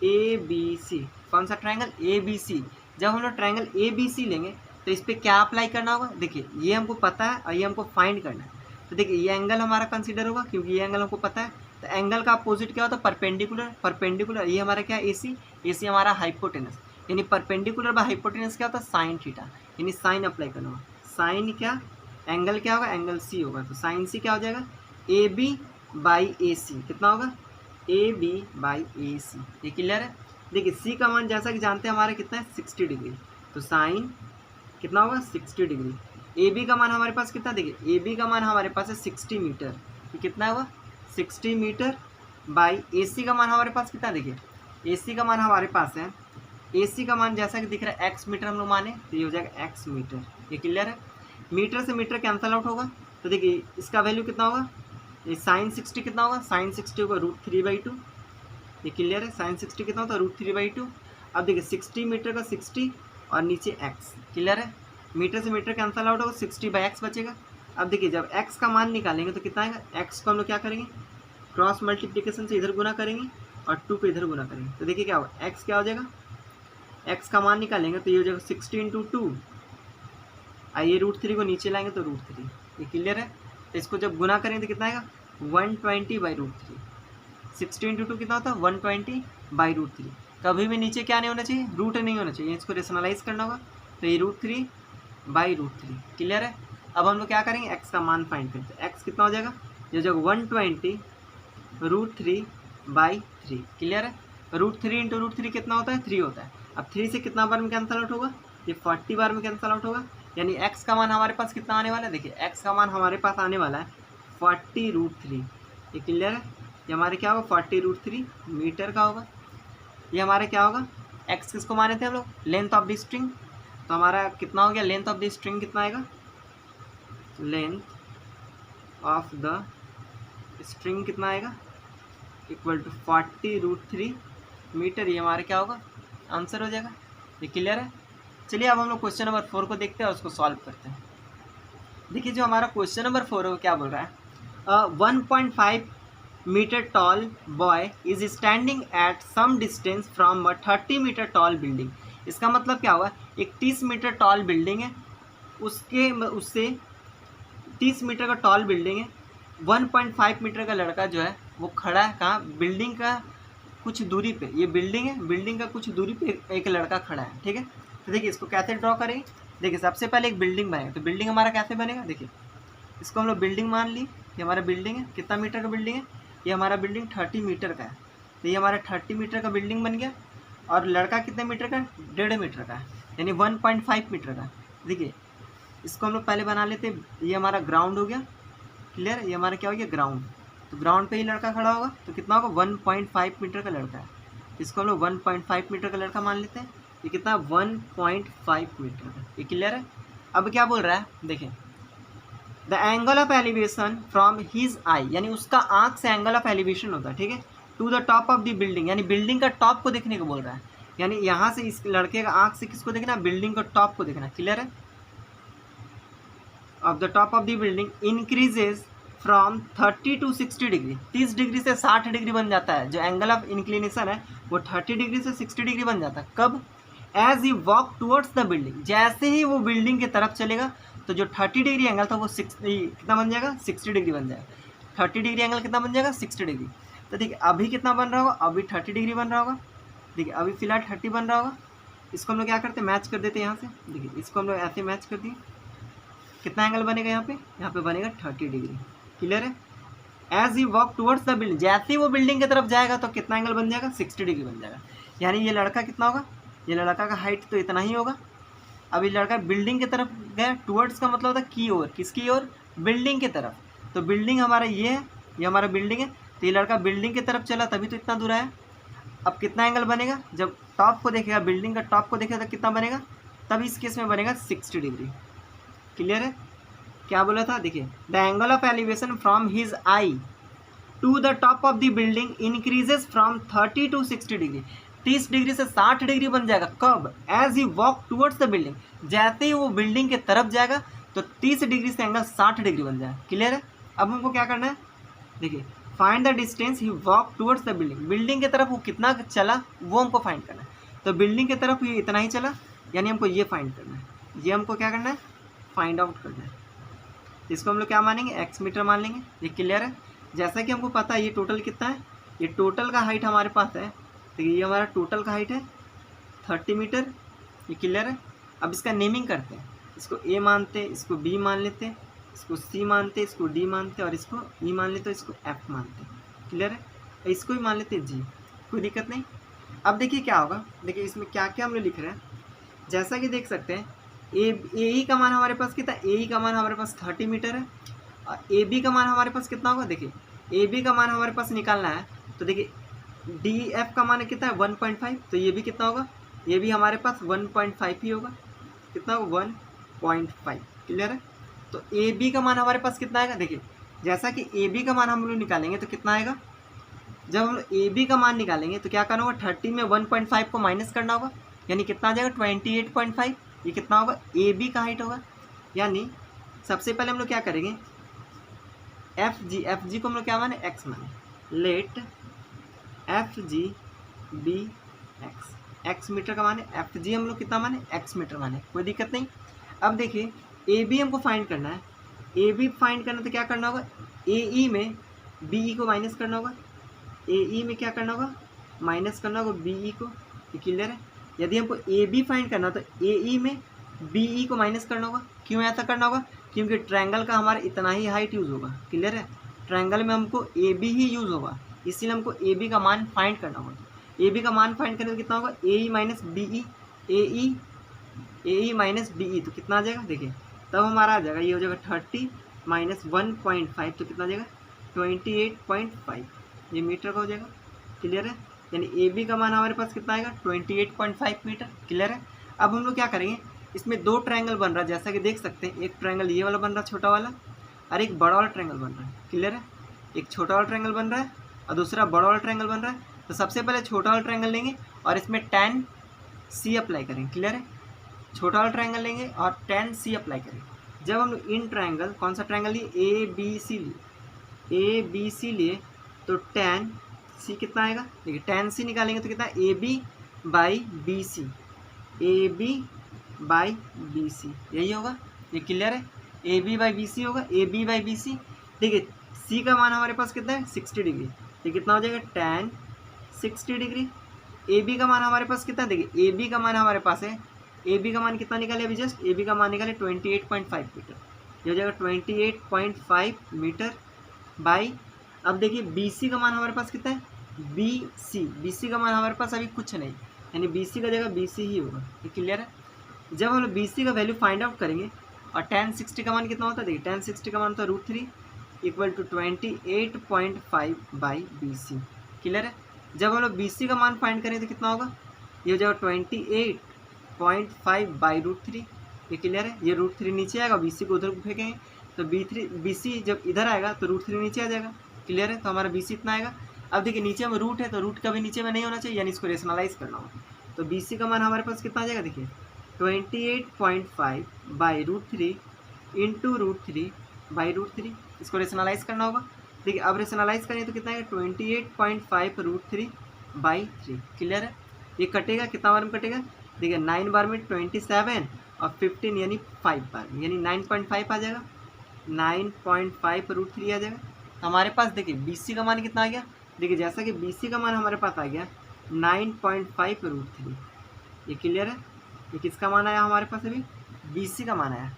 A B C, कौन सा ट्रायंगल, ए बी सी। जब हम लोग ट्रायंगल ए बी सी लेंगे तो इस पर क्या अप्लाई करना होगा, देखिए ये हमको पता है और ये हमको फाइंड करना है। तो देखिए ये एंगल हमारा कंसीडर होगा, क्योंकि ये एंगल हमको पता है। तो एंगल का अपोजिट क्या होता है, परपेंडिकुलर। परपेंडिकुलर ये हमारा क्या है, ए सी, ए सी हमारा हाइपोटेनस, यानी परपेंडिकुलर बाय हाइपोटेनस क्या होता है, साइन थीटा, यानी साइन अप्लाई करना होगा। साइन क्या, एंगल क्या होगा, एंगल सी होगा। तो साइन सी क्या हो जाएगा, ए बी बाई ए सी, कितना होगा, ए बी बाई ए सी। ये क्लियर है। देखिए सी का मान जैसा कि जानते हैं हमारा कितना है, 60 डिग्री। तो साइन कितना होगा, 60 डिग्री। ए बी का मान हमारे पास कितना, देखिए ए बी का मान हमारे पास है 60 मीटर। ये कितना होगा, 60 मीटर बाई ए सी का मान हमारे पास कितना, देखिए ए सी का मान हमारे पास है, ए सी का मान जैसा कि दिख रहा है एक्स मीटर हम लोग माने, तो ये हो जाएगा एक्स मीटर। ये क्लियर है। मीटर से मीटर कैंसल आउट होगा, तो देखिए इसका वैल्यू कितना होगा, ये साइन 60 कितना होगा, साइन 60 होगा √3/2। ये क्लियर है, साइन 60 कितना होता है √3/2। अब देखिए 60 मीटर का 60 और नीचे x, क्लियर है, मीटर से मीटर कैंसल आउट होगा, 60/x बचेगा। अब देखिए जब x का मान निकालेंगे तो कितना आएगा, x को हम लोग क्या करेंगे, क्रॉस मल्टीप्लिकेशन से इधर गुना करेंगे और 2 को इधर गुना करेंगे। तो देखिए क्या होगा, x क्या हो जाएगा, x का मान निकालेंगे तो ये हो जाएगा 60 × 2, आइए √3 को नीचे लाएंगे तो √3। ये क्लियर है, तो इसको जब गुना करेंगे तो कितना आएगा 120/√3। 60 × 2 कितना होता है 120/√3। कभी भी नीचे क्या नहीं होना चाहिए, रूट नहीं होना चाहिए, इसको रेशनलाइज करना होगा। तो ये √3/√3 क्लियर है। अब हम लोग क्या करेंगे, x का मान फाइंड करते हैं। x कितना हो जाएगा, ये जो 120√3/3 क्लियर है। √3 × √3 कितना होता है 3 होता है। अब 3 से कितना बार में कैंसल आउट होगा, ये 40 बार में कैंसल आउट होगा। यानी x का मान हमारे पास कितना आने वाला है, देखिए x का मान हमारे पास आने वाला है 40√3। ये क्लियर है, ये हमारे क्या होगा 40√3 मीटर का होगा। ये हमारे क्या होगा, x किसको माने थे हम लोग, लेंथ ऑफ द स्ट्रिंग। तो हमारा कितना हो गया, लेंथ ऑफ द स्ट्रिंग कितना आएगा, लेंथ ऑफ द स्ट्रिंग कितना आएगा इक्वल टू 40√3 मीटर। ये हमारे क्या होगा, आंसर हो जाएगा। ये क्लियर है। चलिए अब हम लोग क्वेश्चन नंबर 4 को देखते हैं और उसको सॉल्व करते हैं। देखिए जो हमारा क्वेश्चन नंबर 4 है वो क्या बोल रहा है, 1.5 metre tall boy is standing at some distance from a 30 metre tall building. इसका मतलब क्या हुआ, एक 30 मीटर टॉल बिल्डिंग है, उससे 30 मीटर का टॉल बिल्डिंग है, 1.5 मीटर का लड़का जो है वो खड़ा है कहाँ, बिल्डिंग का कुछ दूरी पे। ये बिल्डिंग है, बिल्डिंग का कुछ दूरी पे एक लड़का खड़ा है, ठीक है। तो देखिए इसको कैसे ड्रॉ करेंगे, देखिए सबसे पहले एक बिल्डिंग बनेगा। तो बिल्डिंग हमारा कैसे बनेगा, देखिए इसको हम लोग बिल्डिंग मान ली, ये हमारा बिल्डिंग है, कितना मीटर का बिल्डिंग है, ये हमारा बिल्डिंग 30 मीटर का है। तो ये हमारा 30 मीटर का बिल्डिंग बन गया। और लड़का कितने मीटर का है, 1.5 मीटर का है, यानी 1.5 मीटर का। देखिए इसको हम लोग पहले बना लेते हैं, ये हमारा ग्राउंड हो गया, क्लियर। ये हमारा क्या हो गया, ग्राउंड। तो ग्राउंड पे ही लड़का खड़ा होगा, तो कितना होगा 1.5 मीटर का लड़का है। इसको हम लोग 1.5 मीटर का लड़का मान लेते हैं। ये कितना 1.5 मीटर का, ये क्लियर है। अब क्या बोल रहा है, देखिए the angle of elevation from his eye, यानी उसका आँख से एंगल ऑफ एलिवेशन होता है, ठीक है, to the top of the building, यानी बिल्डिंग का टॉप को देखने को बोल रहा है। यानी यहाँ से इस लड़के का आँख से किसको देखना, बिल्डिंग का टॉप को देखना, क्लियर है। Of the top of the building increases from 30 to 60 degree, 30 degree से 60 डिग्री बन जाता है। जो एंगल ऑफ इंक्लिनेशन है वो 30 डिग्री से 60 डिग्री बन जाता है। कब, as he walk towards the building, जैसे ही वो बिल्डिंग की तरफ चलेगा तो जो 30 डिग्री एंगल था वो कितना बन जाएगा, 60 डिग्री बन जाएगा। 30 डिग्री एंगल कितना बन जाएगा, 60 डिग्री। तो देखिए अभी कितना बन रहा होगा, अभी 30 डिग्री बन रहा होगा। देखिए अभी फिलहाल 30 बन रहा होगा। इसको हम लोग क्या करते हैं, मैच कर देते हैं यहाँ से। देखिए इसको हम लोग ऐसे मैच कर दिए, कितना एंगल बनेगा यहाँ पे बनेगा 30 डिग्री, क्लियर है। As he walk towards the building, जैसे ही वो बिल्डिंग की तरफ जाएगा तो कितना एंगल बन जाएगा, 60 डिग्री बन जाएगा। यानी ये लड़का कितना होगा, ये लड़का का हाइट तो इतना ही होगा। अब ये लड़का बिल्डिंग की तरफ गया, टूवर्ड्स का मतलब होता है की ओर, किसकी ओर, बिल्डिंग की तरफ। तो बिल्डिंग हमारा ये है, ये हमारा बिल्डिंग है। तो ये लड़का बिल्डिंग की तरफ चला तभी तो इतना दूर आया। अब कितना एंगल बनेगा, जब टॉप को देखेगा, बिल्डिंग का टॉप को देखेगा तो कितना बनेगा, तब इस केस में बनेगा 60 डिग्री, क्लियर है। क्या बोला था, देखिए the angle of elevation from his eye to the top of the building increases from 30 to 60 degree, 30 degree से 60 डिग्री बन जाएगा। कब, as he walk towards the building, जैसे ही वो बिल्डिंग के तरफ जाएगा तो 30 डिग्री से एंगल 60 डिग्री बन जाएगा, क्लियर है। अब हमको क्या करना है, देखिए find the distance he walk towards the building, building की तरफ वो कितना चला वो हमको फाइंड करना है। तो बिल्डिंग की तरफ ये इतना ही चला, यानी हमको ये फाइंड करना है, ये हमको क्या करना है, फाइंड आउट करना है। इसको हम लोग क्या मानेंगे, x मीटर मान लेंगे, ये क्लियर है। जैसा कि हमको पता है ये टोटल कितना है, ये टोटल का हाइट हमारे पास है, तो ये हमारा टोटल का हाइट है 30 मीटर, ये क्लियर है। अब इसका नेमिंग करते हैं, इसको a मानते हैं, इसको b मान लेते हैं, इसको c मानते हैं, इसको d मानते हैं और इसको e मान लेते हैं, इसको f मानते हैं, क्लियर है। इसको भी मान लेते हैं g, कोई दिक्कत नहीं। अब देखिए क्या होगा, देखिए इसमें क्या क्या हम लोग लिख रहे हैं। जैसा कि देख सकते हैं ए का मान हमारे पास कितना, ए का मान हमारे पास 30 मीटर है और ए बी का मान हमारे पास कितना होगा, देखिए ए बी का मान हमारे पास निकालना है। तो देखिए डी एफ का मान कितना है 1.5, तो ये भी कितना होगा, ये भी हमारे पास 1.5 ही होगा, कितना होगा 1.5, क्लियर है। तो ए बी का मान हमारे पास कितना आएगा, देखिए जैसा कि ए बी का मान हम लोग निकालेंगे तो कितना आएगा, जब हम लोग ए बी का मान निकालेंगे तो क्या करना होगा, 30 में 1.5 को माइनस करना होगा, यानी कितना आ जाएगा 28.5। ये कितना होगा, ए बी का हाइट होगा। यानी सबसे पहले हम लोग क्या करेंगे, एफ जी को हम लोग क्या माने, एक्स माने, let F G be x, x metre का माने, एफ जी हम लोग कितना माने, एक्स मीटर माने, कोई दिक्कत नहीं। अब देखिए ए बी हमको फाइंड करना है, ए बी फाइंड करना तो क्या करना होगा, ए ई में बी ई को माइनस करना होगा, ए ई में क्या करना होगा, माइनस करना होगा बी ई को। ये क्लियर है। यदि हमको ए बी फाइंड करना तो ए ई में बी ई को माइनस करना होगा। क्यों ऐसा करना होगा, क्योंकि ट्रायंगल का हमारा इतना ही हाइट यूज़ होगा। क्लियर है, ट्रायंगल में हमको ए बी ही यूज़ होगा, इसीलिए हमको ए बी का मान फाइंड करना होगा। ए बी का मान फाइंड करने तो कितना होगा, ए ई माइनस बी ई, ए ई माइनस बी ई, तो कितना आ जाएगा, देखिए तब हमारा आ जाएगा, ये हो जाएगा 30 माइनस 1.5, तो कितना आ जाएगा 28.5, ये मीटर का हो जाएगा। क्लियर है, यानी ए बी का मान हमारे पास कितना आएगा 28.5 मीटर। क्लियर है। अब हम लोग क्या करेंगे, इसमें दो ट्रायंगल बन रहा है, जैसा कि देख सकते हैं, एक ट्रायंगल ये वाला बन रहा है छोटा वाला, और एक बड़ा वाला ट्रायंगल बन रहा है। क्लियर है, एक छोटा वाला ट्रायंगल बन रहा है और दूसरा बड़ा वाला ट्रायंगल बन रहा है। तो सबसे पहले छोटा वाला ट्रायंगल लेंगे और इसमें tan C अप्लाई करेंगे। क्लियर है, छोटा वाला ट्रायंगल लेंगे और tan C अप्लाई करेंगे। जब हम लोग इन ट्रायंगल, कौन सा ट्रायंगल लिए, ए बी सी लिए, तो tan C कितना आएगा, देखिए tan C निकालेंगे तो कितना, A B by B C, A B by B C, यही होगा। ये क्लियर है, A B by B C होगा, A B by B C. देखिए सी का मान हमारे पास कितना है 60 डिग्री, तो कितना हो जाएगा tan 60 डिग्री। ए बी का मान हमारे पास कितना है, देखिए ए बी का मान हमारे पास है, ए बी का मान कितना निकाले अभी जस्ट, ए बी का मान निकाले 28.5 मीटर, ये हो जाएगा 28.5 मीटर बाई, अब देखिए बी सी का मान हमारे पास कितना है, बी सी का मान हमारे पास अभी कुछ नहीं, यानी बी सी का जगह बी सी ही होगा। ये क्लियर है। जब हम लोग बी सी का वैल्यू फाइंड आउट करेंगे और tan 60 का मान कितना होता है, देखिए tan 60 का मान होता है √3 equal to 28.5 by B C. Clear है। जब हम लोग बी सी का मान फाइंड करें तो कितना होगा, ये हो जाएगा 28.5 बाई √3। ये क्लियर है, ये √3 नीचे आएगा, बी सी को उधर फेंकेंगे तो बी सी जब इधर आएगा तो √3 नीचे आ जाएगा। क्लियर है, तो हमारा बी सी इतना आएगा। अब देखिए नीचे में रूट है तो रूट कभी नीचे में नहीं होना चाहिए, यानी इसको रेशनलाइज करना होगा। तो बी सी का मान हमारे पास कितना आ जाएगा, देखिए 28.5 बाई √3 इंटू √3 बाई √3, इसको रेशनलाइज करना होगा। देखिए अब रेशनलाइज करें तो कितना है 28.5 √3 बाई 3। क्लियर है, ये कटेगा, कितना बार में कटेगा, देखिए 9 बार में 27 और 15 यानी 5 बार में, यानी 9.5 आ जाएगा, 9.5 √3 आ जाएगा। हमारे पास देखिए बी सी का मान कितना आ गया, देखिए जैसा कि बी सी का मान हमारे पास आ गया 9.5 √3। ये क्लियर है, ये किसका मान आया हमारे पास, अभी बी सी का मान आया,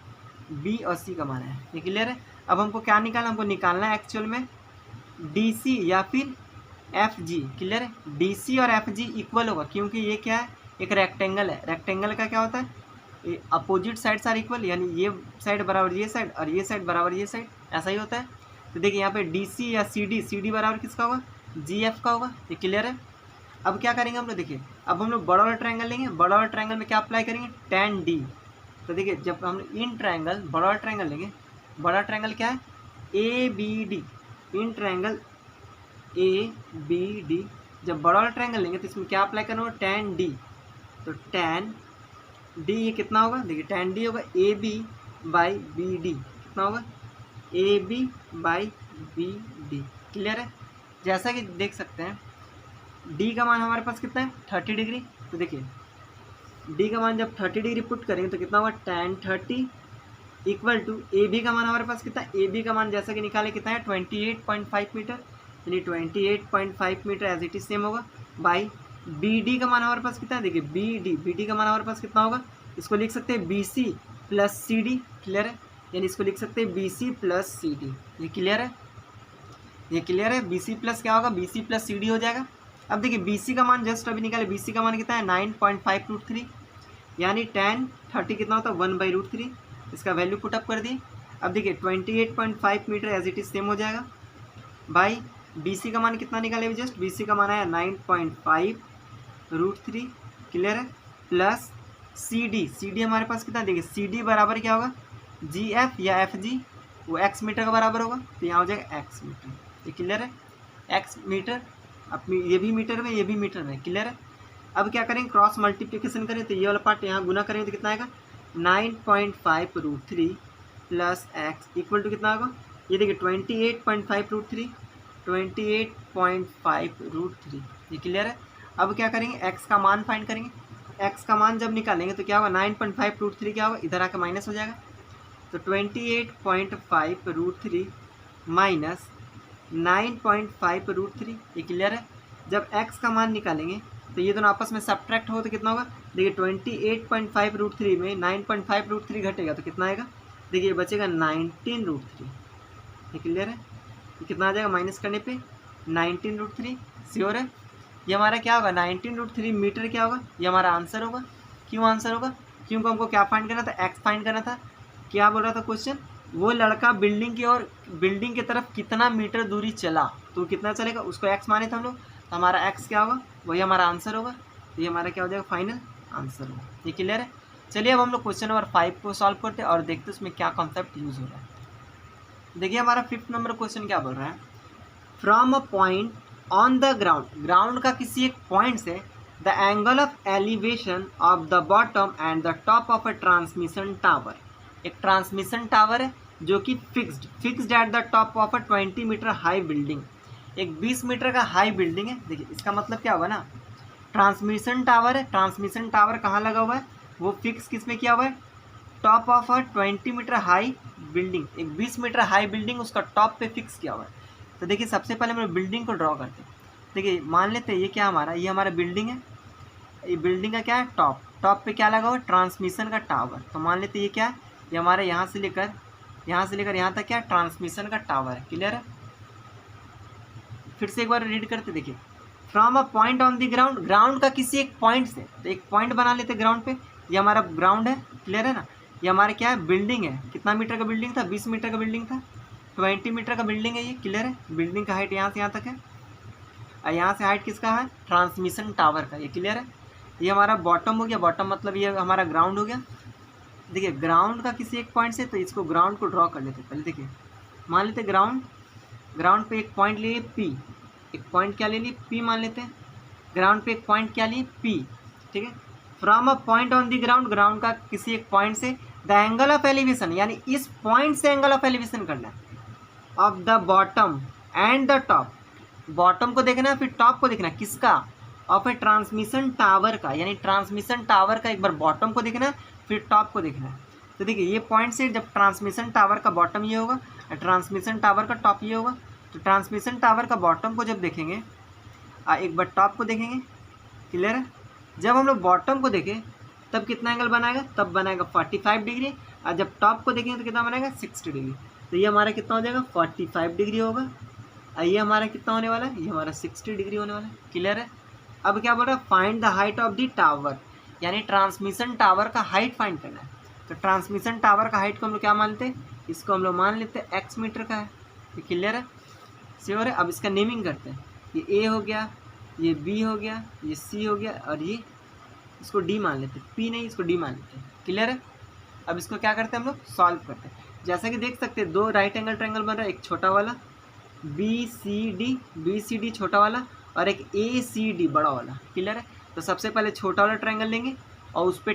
बी और सी का मान आया। ये क्लियर है। अब हमको क्या निकालना, हमको निकालना है एक्चुअल में डी सी या फिर एफ जी। क्लियर है, डी सी और एफ जी इक्वल होगा, क्योंकि ये क्या है, एक रेक्टेंगल है। रेक्टेंगल का क्या होता है, अपोजिट साइड्स आर इक्वल, यानी ये साइड बराबर ये साइड और ये साइड बराबर ये साइड, ऐसा ही होता है। तो देखिए यहाँ पे डी सी या सी डी बराबर किसका होगा, जी एफ का होगा। ये क्लियर है। अब क्या करेंगे हम लोग, देखिए अब हम लोग बड़ा वाला ट्रायंगल लेंगे, बड़ा वाला ट्रायंगल में क्या अप्लाई करेंगे, tan डी। तो देखिए जब हम इन ट्रायंगल, बड़ा वाला ट्रायंगल लेंगे, बड़ा ट्रायंगल क्या है A B D, in triangle A B D, जब बड़ा वाला ट्रायंगल लेंगे तो इसमें क्या अप्लाई करना होगा, tan डी। तो tan डी ये कितना होगा, देखिए tan डी होगा A B by B D, कितना होगा A B by B D. Clear है। जैसा कि देख सकते हैं डी का मान हमारे पास कितना है 30 डिग्री, तो देखिए डी का मान जब 30 डिग्री पुट करेंगे तो कितना होगा tan 30 equal to A B का मान हमारे पास कितना है, ए बी का मान जैसा कि निकाले कितना है 28.5 मीटर, यानी 28.5 metre as it is same होगा बाई बी डी का मान हमारे पास कितना है, देखिए बी डी का मान हमारे पास कितना होगा, इसको लिख सकते हैं B C plus C D. Clear है, यानी इसको लिख सकते हैं B C plus C D. ये क्लियर है, ये क्लियर है। बी सी प्लस क्या होगा, B C plus C D हो जाएगा। अब देखिए बी सी का मान जस्ट अभी निकाले, बी सी का मान कितना है 9.5 √3, यानी tan 30 कितना होता है 1 बाई √3, इसका वैल्यू पुटअप कर दिए। अब देखिए 28.5 metre as it is same हो जाएगा बाई बी सी का मान कितना निकाले अभी जस्ट, बी सी का मान आया 9.5 √3। क्लियर है, प्लस सी डी हमारे पास कितना, देखिए सी डी बराबर क्या होगा जी एफ या एफ जी वो एक्स मीटर का बराबर होगा, तो यहाँ हो जाएगा एक्स मीटर। ये क्लियर है, एक्स मीटर। अब ये भी मीटर में, ये भी मीटर में, क्लियर है। अब क्या करेंगे, क्रॉस मल्टीप्लिकेशन करें तो ये वाला पार्ट यहाँ गुना करेंगे तो कितना आएगा 9.5√3 प्लस एक्स इक्वल टू कितना होगा, ये देखिए 28.5√3, 28.5√3। ये क्लियर है। अब क्या करेंगे, एक्स का मान फाइंड करेंगे। एक्स का मान जब निकालेंगे तो क्या होगा 9.5√3 क्या होगा, इधर आकर माइनस हो जाएगा, तो 28.5√3 माइनस 9.5√3। ये क्लियर है। जब x का मान निकालेंगे तो ये दोनों आपस में सब्ट्रैक्ट हो तो कितना होगा, देखिए 28.5√3 में 9.5√3 घटेगा तो कितना आएगा, देखिए बचेगा 19√3। ये क्लियर है। ये कितना आ जाएगा माइनस करने पे 19√3। श्योर है। ये हमारा क्या होगा 19√3 मीटर क्या होगा, ये हमारा आंसर होगा। क्यों आंसर होगा, क्योंकि हमको क्या फाइंड करना था, एक्स फाइंड करना था। क्या बोल रहा था क्वेश्चन, वो लड़का बिल्डिंग की और बिल्डिंग की तरफ कितना मीटर दूरी चला, तो कितना चलेगा उसको एक्स माने थे हम लोग, तो हमारा एक्स क्या होगा, वही हमारा आंसर होगा। तो ये हमारा क्या हो जाएगा फाइनल आंसर होगा। ये क्लियर है। चलिए अब हम लोग क्वेश्चन नंबर 5 को सॉल्व करते हैं और देखते हैं उसमें क्या कॉन्सेप्ट यूज हो रहा है। देखिए हमारा 5th नंबर क्वेश्चन क्या बोल रहा है, from a point on the ground, ground का किसी एक पॉइंट से the angle of elevation of the bottom and the top of a transmission tower. एक ट्रांसमिशन टावर है जो कि fixed at the top of a 20 metre high building. एक 20 metre का हाई बिल्डिंग है। देखिए इसका मतलब क्या हुआ ना, ट्रांसमिशन टावर है, ट्रांसमिशन टावर कहाँ लगा हुआ है, वो फिक्स किस में किया हुआ है, top of a 20 metre high building. एक 20 मीटर हाई बिल्डिंग उसका टॉप पे फिक्स किया हुआ है। तो देखिए सबसे पहले हम बिल्डिंग को ड्रॉ करते हैं। देखिए मान लेते हैं ये क्या हमारा, ये हमारा बिल्डिंग है, ये बिल्डिंग का क्या है टॉप, टॉप पे क्या लगा हुआ है ट्रांसमिशन का टावर। तो मान लेते हैं ये क्या है, ये हमारे यहाँ से लेकर यहाँ तक क्या है ट्रांसमिशन का टावर है। क्लियर है। फिर से एक बार रीड करते, देखिए from a point on the ground, ground का किसी एक पॉइंट से, तो एक पॉइंट बना लेते ग्राउंड पे, ये हमारा ग्राउंड है। क्लियर है ना। ये हमारा क्या है बिल्डिंग है, कितना मीटर का बिल्डिंग था, 20 मीटर का बिल्डिंग था, 20 मीटर का बिल्डिंग है ये। क्लियर है। बिल्डिंग का हाइट यहाँ से यहाँ तक है और यहाँ से हाइट किसका है ट्रांसमिशन टावर का। ये क्लियर है। ये हमारा बॉटम हो गया, बॉटम मतलब ये हमारा ग्राउंड हो गया। देखिए ग्राउंड का किसी एक पॉइंट से, तो इसको ग्राउंड को ड्रॉ कर लेते पहले। देखिए मान लेते ग्राउंड पे एक पॉइंट लिए पी, एक पॉइंट क्या ले लिए पी मान लेते हैं। ग्राउंड पे एक पॉइंट क्या लिए पी, ठीक है। From a point on the ground, ground का किसी एक पॉइंट से द एंगल ऑफ एलिवेशन, यानी इस पॉइंट से एंगल ऑफ एलिवेशन करना है, of the bottom and the top, bottom को देखना है फिर टॉप को देखना है, किसका, ऑफ ए ट्रांसमिशन टावर का, यानी ट्रांसमिशन टावर का एक बार बॉटम को देखना है फिर टॉप को देखना है। तो देखिए ये पॉइंट से जब ट्रांसमिशन टावर का बॉटम ये होगा और ट्रांसमिशन टावर का टॉप ये होगा, तो ट्रांसमिशन टावर का बॉटम को जब देखेंगे एक बार टॉप को देखेंगे। क्लियर है। जब हम लोग बॉटम को देखें तब कितना एंगल बनाएगा, तब बनाएगा 45 डिग्री, और जब टॉप को देखेंगे तो कितना बनाएगा 60 डिग्री। तो ये हमारा कितना हो जाएगा 45 डिग्री होगा और ये हमारा कितना होने वाला है, ये हमारा 60 डिग्री होने वाला है। क्लियर है। अब क्या बोल रहा है, find the height of the tower, यानी ट्रांसमिशन टावर का हाइट फाइंड करना है। तो ट्रांसमिशन टावर का हाइट को हम लोग क्या मानते हैं, इसको हम लोग मान लेते हैं एक्स मीटर का है। तो क्लियर है, श्योर है। अब इसका नेमिंग करते हैं, ये ए हो गया, ये बी हो गया, ये सी हो गया और ये इसको डी मान लेते हैं, पी नहीं इसको डी मान लेते हैं। क्लियर है। अब इसको क्या करते हैं हम लोग सॉल्व करते हैं। जैसा कि देख सकते हैं दो राइट एंगल ट्रायंगल बन रहा है, एक छोटा वाला बी सी डी छोटा वाला और एक ए सी डी बड़ा वाला। क्लियर है। तो सबसे पहले छोटा वाला ट्रायंगल लेंगे और उस पर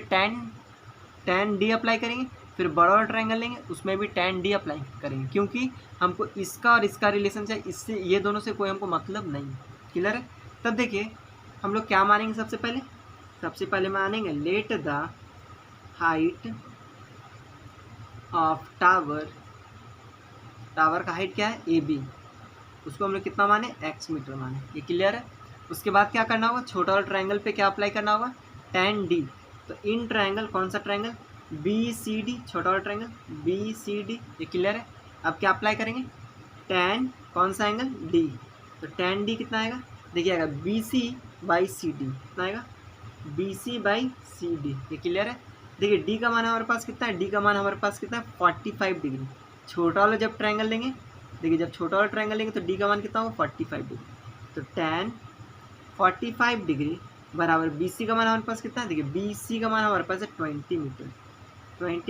tan डी अप्लाई करेंगे, फिर बड़ा वाला ट्रायंगल लेंगे उसमें भी tan डी अप्लाई करेंगे, क्योंकि हमको इसका और इसका रिलेशन चाहिए, इससे ये दोनों से कोई हमको मतलब नहीं। क्लियर है। तब देखिए हम लोग क्या मानेंगे, सबसे पहले मानेंगे late the height of tower का हाइट क्या है ए बी, उसको हम लोग कितना माने x मीटर माने। ये क्लियर है। उसके बाद क्या करना होगा, छोटा वाला ट्रायंगल पे क्या अप्लाई करना होगा tan डी। तो इन ट्रायंगल, कौन सा ट्रायंगल बी सी डी, छोटा वाला ट्रायंगल बी सी डी। ये क्लियर है। अब क्या अप्लाई करेंगे tan कौन सा एंगल डी, तो tan डी कितना आएगा, देखिए आएगा B C by C D, कितना आएगा B C by C D. ये क्लियर है। देखिए डी का मान हमारे पास कितना है, डी का मान हमारे पास कितना है 45 डिग्री। छोटा वाला जब ट्रायंगल लेंगे, देखिए जब छोटा वाला ट्रायंगल लेंगे तो डी का मान कितना होगा 45 डिग्री। तो tan 45 डिग्री बराबर BC का मान हमारे पास कितना है, देखिए BC का मान हमारे पास है 20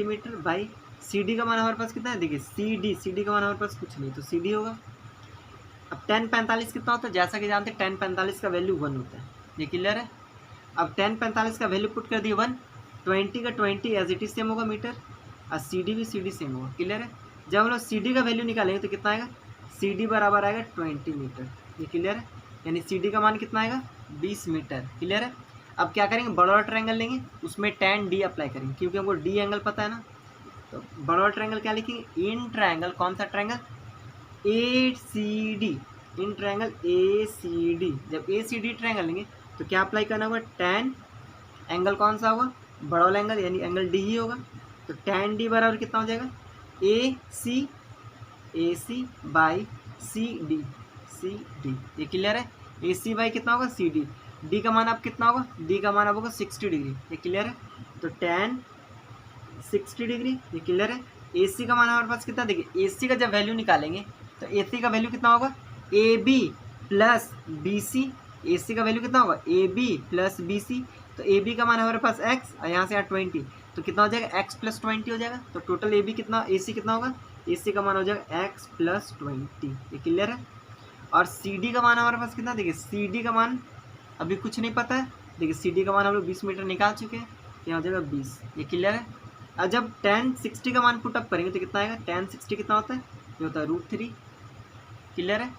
मीटर बाई सी डी का मान हमारे पास कितना है, देखिए सी डी का मान हमारे पास कुछ नहीं, तो सी डी होगा। अब 1045 कितना होता है, जैसा कि जानते हैं 1045 का वैल्यू 1 होता है, ये क्लियर है। अब 1045 का वैल्यू पुट कर दिए 1, 20 का 20 एज इट इज सेम होगा मीटर, और सी डी भी सी डी सेम होगा, क्लियर है। जब हम लोग सी डी का वैल्यू निकालेंगे तो कितना आएगा, सी डी बराबर आएगा 20 मीटर, ये क्लियर है। यानी सी डी का मान कितना आएगा, 20 मीटर, क्लियर है। अब क्या करेंगे, बड़ा वाला ट्रायंगल लेंगे, उसमें tan डी अप्लाई करेंगे, क्योंकि हमको डी एंगल पता है ना। तो बड़ा वाला ट्रायंगल क्या लिखेंगे, इन ट्रायंगल, कौन सा triangle, A C D, in triangle A C D. जब ए सी डी ट्रायंगल लेंगे तो क्या अप्लाई करना होगा, tan एंगल कौन सा होगा, बड़ा वाला एंगल, यानी एंगल डी ही होगा। तो tan डी बराबर कितना हो जाएगा, ए सी बाई सी डी, ये क्लियर है। ए सी बाई कितना होगा, सी डी, डी का मान अब कितना होगा, डी का मान अब होगा 60 डिग्री, ये क्लियर है। तो tan 60 डिग्री, ये क्लियर है। ए सी का मान हमारे पास कितना, देखिए ए सी का जब वैल्यू निकालेंगे तो ए सी का वैल्यू कितना होगा, A B plus B C, A C का वैल्यू कितना होगा, A B plus B C. तो ए बी का मान हमारे पास x और यहाँ से यहाँ 20, तो कितना हो जाएगा, x प्लस 20 हो जाएगा। तो टोटल ए बी कितना, ए सी कितना होगा, ए सी का मान हो जाएगा x प्लस 20, ये क्लियर है। और सी डी का मान हमारे पास कितना, देखिए सी डी का मान अभी कुछ नहीं पता है, देखिए सी डी का मान हम लोग 20 मीटर निकाल चुके हैं, यहाँ हो जाएगा 20, ये क्लियर है। और जब tan 60 का मान पुटअप करेंगे तो कितना आएगा, tan 60 कितना होता है, ये होता है √3, क्लियर है।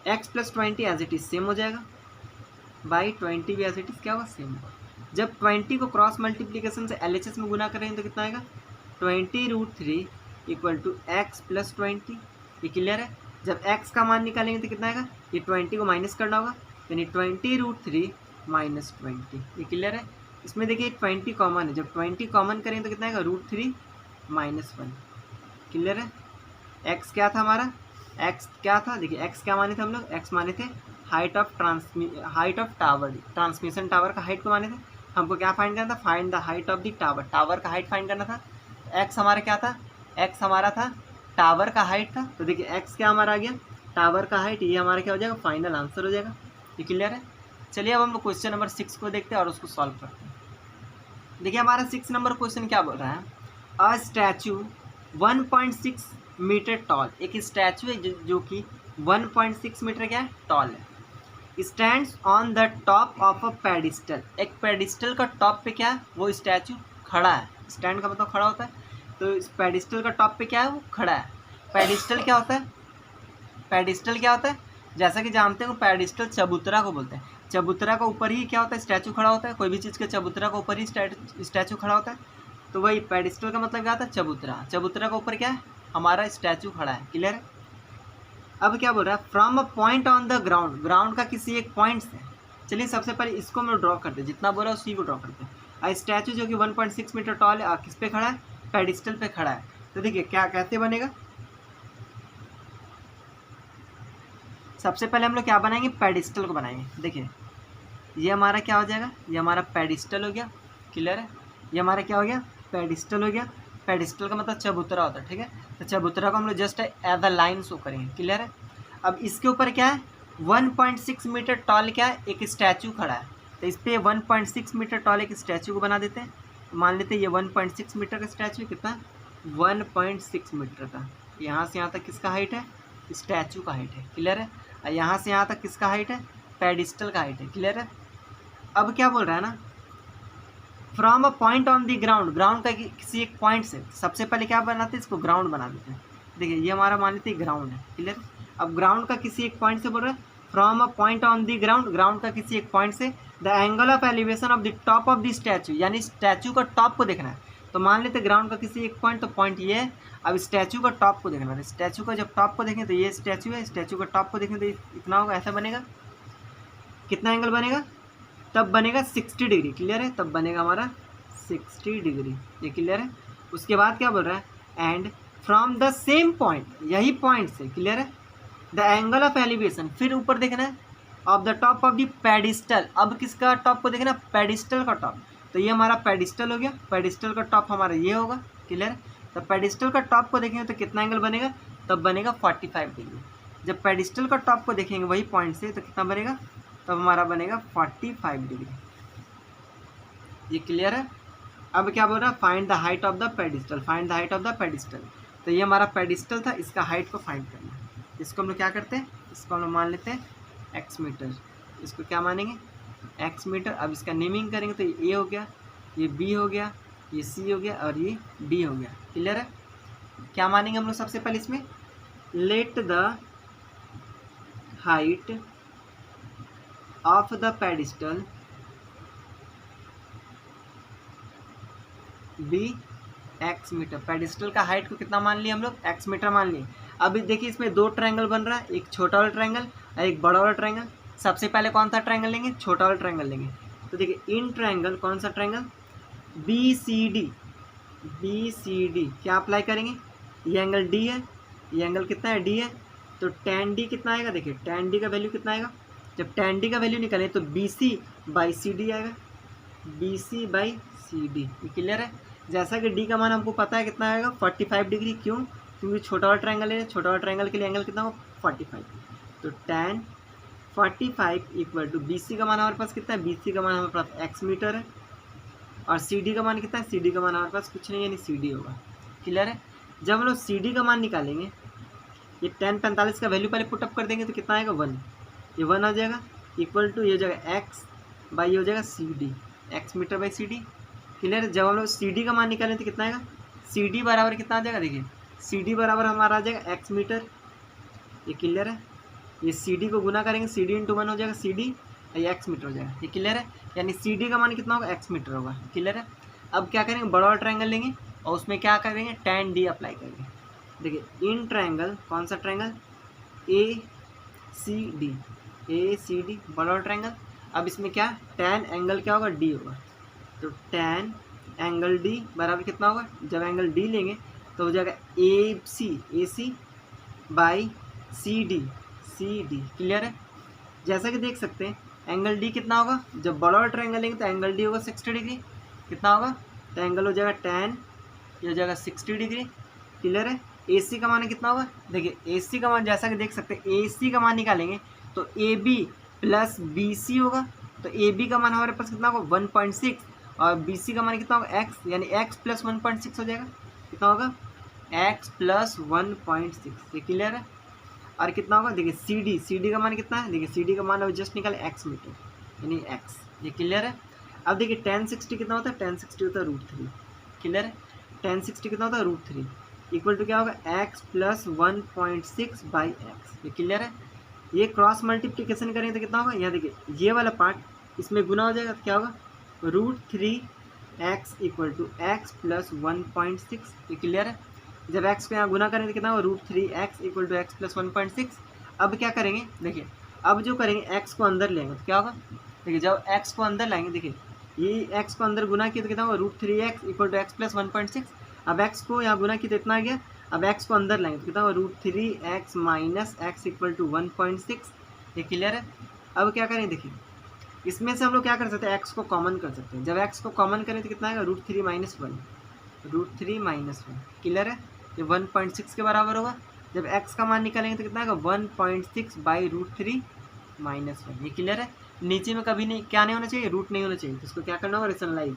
x plus 20 as it is same हो जाएगा, बाई 20 भी एज इट इज क्या होगा, सेम होगा। जब 20 को क्रॉस मल्टीप्लीकेशन से LHS में गुना करेंगे तो कितना आएगा, 20√3 इक्वल टू x प्लस 20, ये क्लियर है। जब x का मान निकालेंगे तो कितना आएगा, ये 20 को माइनस करना होगा, यानी 20√3 माइनस 20, ये क्लियर है। इसमें देखिए 20 कॉमन है, जब 20 कॉमन करेंगे तो कितना आएगा, √3 माइनस 1, क्लियर है। x क्या था हमारा, x क्या था, देखिए x क्या माने थे हम लोग, x माने थे height of tower, transmission tower का हाइट को माने थे। हमको क्या फाइंड करना था, find the height of the tower, tower का हाइट फाइंड करना था। x हमारा क्या था, x हमारा था टावर का हाइट था, तो देखिए x क्या हमारा आ गया, टावर का हाइट, ये हमारा क्या हो जाएगा, फाइनल आंसर हो जाएगा, ये क्लियर है। चलिए अब हम लोग क्वेश्चन नंबर 6 को देखते हैं और उसको सॉल्व करते हैं। देखिए हमारा 6 नंबर क्वेश्चन क्या बोल रहा है, अ स्टैचू 1.6 मीटर टॉल, एक स्टैचू है जो कि 1.6 मीटर क्या है, टॉल है, stands on the top of a pedestal, एक पेडिस्टल का टॉप पे क्या है, वो स्टैचू खड़ा है। स्टैंड का मतलब खड़ा होता है, तो इस पेडिस्टल का टॉप पे क्या है, वो खड़ा है। पेडिस्टल क्या होता है, पेडिस्टल क्या होता है, जैसा कि जानते हो पेडिस्टल चबूतरा को बोलते हैं, चबूतरा का ऊपर ही क्या होता है, स्टैचू खड़ा होता है, कोई भी चीज़ के चबूतरा का ऊपर ही स्टैचू खड़ा होता है, तो वही पेडिस्टल का मतलब क्या होता है, चबूतरा, चबूतरा का ऊपर क्या है, हमारा स्टैचू खड़ा है, क्लियर है। अब क्या बोल रहा है, from a point on the ground, ground का किसी एक पॉइंट से, चलिए सबसे पहले इसको हम लोग ड्रॉ करते हैं, जितना बोला उसी को ड्रॉ करते हैं। स्टैचू जो कि 1.6 मीटर टॉल है, किस पे खड़ा है, पेडिस्टल पे खड़ा है। तो देखिए क्या कैसे बनेगा, सबसे पहले हम लोग क्या बनाएंगे, पेडिस्टल को बनाएंगे। देखिए ये हमारा क्या हो जाएगा, ये हमारा पेडिस्टल हो गया, क्लियर है। ये हमारा क्या हो गया, पेडिस्टल हो गया, पेडिस्टल का मतलब चबूतरा होता है, ठीक है। तो चबूतरा को हम लोग just as a line show करेंगे, क्लियर है। अब इसके ऊपर क्या है, 1.6 मीटर टॉल क्या है, एक स्टैचू खड़ा है, तो इस पर 1.6 मीटर टॉल एक स्टैचू को बना देते हैं। मान लेते हैं ये 1.6 मीटर का स्टैचू, कितना 1.6 मीटर का, यहाँ से यहाँ तक किसका हाइट है, स्टैचू का हाइट है, क्लियर है। और यहाँ से यहाँ तक किसका हाइट है, पेडिस्टल का हाइट है, क्लियर है। अब क्या बोल रहा है ना, from a point on the ground, ground का किसी एक पॉइंट से, सबसे पहले क्या बनाते हैं, इसको ग्राउंड बना देते हैं। देखिए ये हमारा मान लेते हैं ग्राउंड है, क्लियर। अब ग्राउंड का किसी एक पॉइंट से बोल रहा है, from a point on the ground, ground का किसी एक पॉइंट से the angle of elevation of the top of the statue, यानी स्टैचू का टॉप को देखना है। तो मान लेते ग्राउंड का किसी एक पॉइंट, तो पॉइंट ये है। अब स्टैचू का टॉप को देखना है, स्टैचू का जब टॉप को देखें तो ये स्टैचू है, स्टैचू का टॉप को देखें तो इतना होगा, ऐसा बनेगा, कितना एंगल बनेगा, तब बनेगा 60 डिग्री, क्लियर है, तब बनेगा हमारा 60 डिग्री, ये क्लियर है। उसके बाद क्या बोल रहा है, and from the same point, यही पॉइंट से, क्लियर है, द एंगल ऑफ एलिवेशन, फिर ऊपर देखना है, of the top of the pedestal, अब किसका टॉप को देखना, पेडिस्टल का टॉप, तो ये हमारा पेडिस्टल हो गया, पेडिस्टल का टॉप हमारा ये होगा, क्लियर है। तो पेडिस्टल का टॉप को देखेंगे तो कितना एंगल बनेगा, तब बनेगा 45 डिग्री। जब पेडिस्टल का टॉप को देखेंगे वही पॉइंट से, तो कितना बनेगा, तब हमारा बनेगा 45 डिग्री, ये क्लियर है। अब क्या बोल रहा है, find the height of the pedestal, find the height of the pedestal. तो ये हमारा पेडिस्टल था, इसका हाइट को फाइंड करना है। इसको हम लोग क्या करते हैं, इसको हम लोग मान लेते हैं एक्स मीटर, इसको क्या मानेंगे एक्स मीटर। अब इसका नेमिंग करेंगे तो ये ए हो गया, ये बी हो गया, ये सी हो गया और ये डी हो गया। क्लियर है। क्या मानेंगे हम लोग सबसे पहले इसमें, let the height of the pedestal be x metre. Pedestal का हाइट को कितना मान लिए हम लोग, एक्स मीटर मान लिए। अभी देखिए इसमें दो ट्रायंगल बन रहा है, एक छोटा वाला ट्रायंगल और एक बड़ा वाला ट्रायंगल। सबसे पहले कौन सा ट्रायंगल लेंगे, छोटा वाला ट्रायंगल लेंगे। तो देखिए इन ट्रायंगल, कौन सा triangle, B C D, B C D क्या अप्लाई करेंगे, ये एंगल डी है, ये एंगल कितना है, डी है। तो tan डी कितना आएगा, देखिए tan डी का वैल्यू कितना आएगा, जब tan डी का वैल्यू निकालें तो B C by C D आएगा, B C by C D. ये क्लियर है। जैसा कि डी का मान हमको पता है कितना आएगा, 45 डिग्री। क्यों, क्योंकि छोटा वाला ट्रायंगल है, छोटा वाला ट्रायंगल के लिए एंगल कितना होगा, 45। तो tan 45 equal to B C का मान हमारे पास कितना है, बी सी का मान हमारे पास एक्स मीटर है, और सी डी का मान कितना है, सी डी का मान हमारे पास कुछ नहीं है, यानी सी डी होगा। क्लियर है। जब हम लोग सी डी का मान निकालेंगे, ये tan 45 का वैल्यू पहले पुटअप कर देंगे तो कितना आएगा, 1, ये 1 आ जाएगा, इक्वल टू ये हो जाएगा एक्स बाई ये हो जाएगा C D, x metre by C D. Clear है। जब हम लोग सी डी का मान निकालें तो कितना आएगा, सी डी बराबर कितना आ जाएगा, देखिए सी डी बराबर हमारा आ जाएगा एक्स मीटर। ये क्लियर है। ये सी डी को गुना करेंगे, सी डी इंटू 1 हो जाएगा सी डी, ये एक्स मीटर हो जाएगा। ये क्लियर है। यानी सी डी का मान कितना होगा, एक्स मीटर होगा। क्लियर है। अब क्या करेंगे, बड़ा वाला ट्रायंगल लेंगे और उसमें क्या करेंगे, tan डी अप्लाई करेंगे। देखिए इन ट्रायंगल, कौन सा triangle, A C D, A C D बड़ा वाला ट्रायंगल। अब इसमें क्या, tan एंगल क्या होगा, डी होगा। तो tan एंगल डी बराबर कितना होगा, जब एंगल डी लेंगे तो हो जाएगा ए सी बाई सी डी। क्लियर है। जैसा कि देख सकते हैं एंगल डी कितना होगा, जब बड़ा वाला ट्रायंगल लेंगे तो एंगल डी होगा 60 डिग्री। कितना होगा, तो एंगल हो जाएगा tan, ये हो जाएगा 60 डिग्री। क्लियर है। ए सी का मान कितना होगा, देखिए ए सी का मान जैसा कि देख सकते हैं, ए सी का मान निकालेंगे तो A B plus B C होगा। तो ए बी का मान हमारे पास कितना होगा, 1.6, और बी सी का मान कितना होगा, एक्स, यानी एक्स प्लस 1.6 हो जाएगा। कितना होगा, एक्स प्लस 1.6। ये क्लियर है। और कितना होगा, देखिए सी डी का मान कितना है, देखिए सी डी का मान अब जस्ट निकाले एक्स मीटर, यानी एक्स। ये क्लियर है। अब देखिए tan 60 कितना होता है, tan 60 होता है √3। क्लियर है। tan 60 कितना होता है, √3 इक्वल टू क्या होगा, एक्स प्लस 1.6 बाई एक्स। ये क्लियर है। ये क्रॉस मल्टीप्लिकेशन करेंगे तो कितना होगा, यहाँ देखिए ये वाला पार्ट इसमें गुना हो जाएगा तो क्या होगा, √3x equal to x plus 1.6। ये क्लियर है। जब x को यहाँ गुना करेंगे तो कितना होगा, √3x equal to x plus 1.6। अब क्या करेंगे, देखिए अब जो करेंगे x को अंदर लेंगे तो क्या होगा, देखिए जब x को अंदर लाएंगे, देखिए ये x को अंदर गुना किया तो कितना होगा, √3x equal to x plus 1.6। अब x को यहाँ गुना किया तो इतना आ गया। अब x को अंदर लाएंगे तो कितना होगा, √3x minus x equal to 1.6। ये क्लियर है। अब क्या करें, देखिए इसमें से हम लोग क्या कर सकते हैं, x को कॉमन कर सकते हैं। जब x को कॉमन करें तो कितना आएगा, √3 माइनस 1, √3 माइनस 1। क्लियर है। ये 1.6 के बराबर होगा। जब x का मान निकालेंगे तो कितना आएगा, 1.6 बाई √3 माइनस 1। ये क्लियर है। नीचे में कभी नहीं क्या नहीं होना चाहिए, रूट नहीं होना चाहिए, तो इसको क्या करना होगा, रेशनलाइज।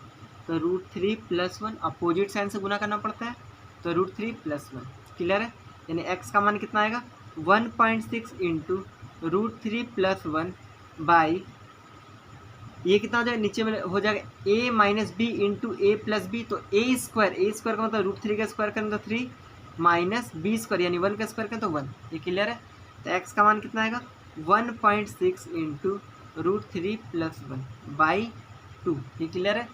तो √3 प्लस 1 अपोजिट साइन से गुना करना पड़ता है, तो √3 प्लस 1। क्लियर है। यानी x का मान कितना आएगा, 1.6 इंटू √3 प्लस 1 बाई ये कितना हो जाएगा, नीचे में हो जाएगा a minus B into A plus B. तो ए स्क्वायर का मतलब √3 का स्क्वायर करें तो 3 माइनस बी स्क्वायर यानी 1 का स्क्वायर करें तो 1। ये क्लियर है। तो x का मान कितना आएगा, 1.6 इंटू √3 प्लस 1 बाई 2। ये क्लियर है।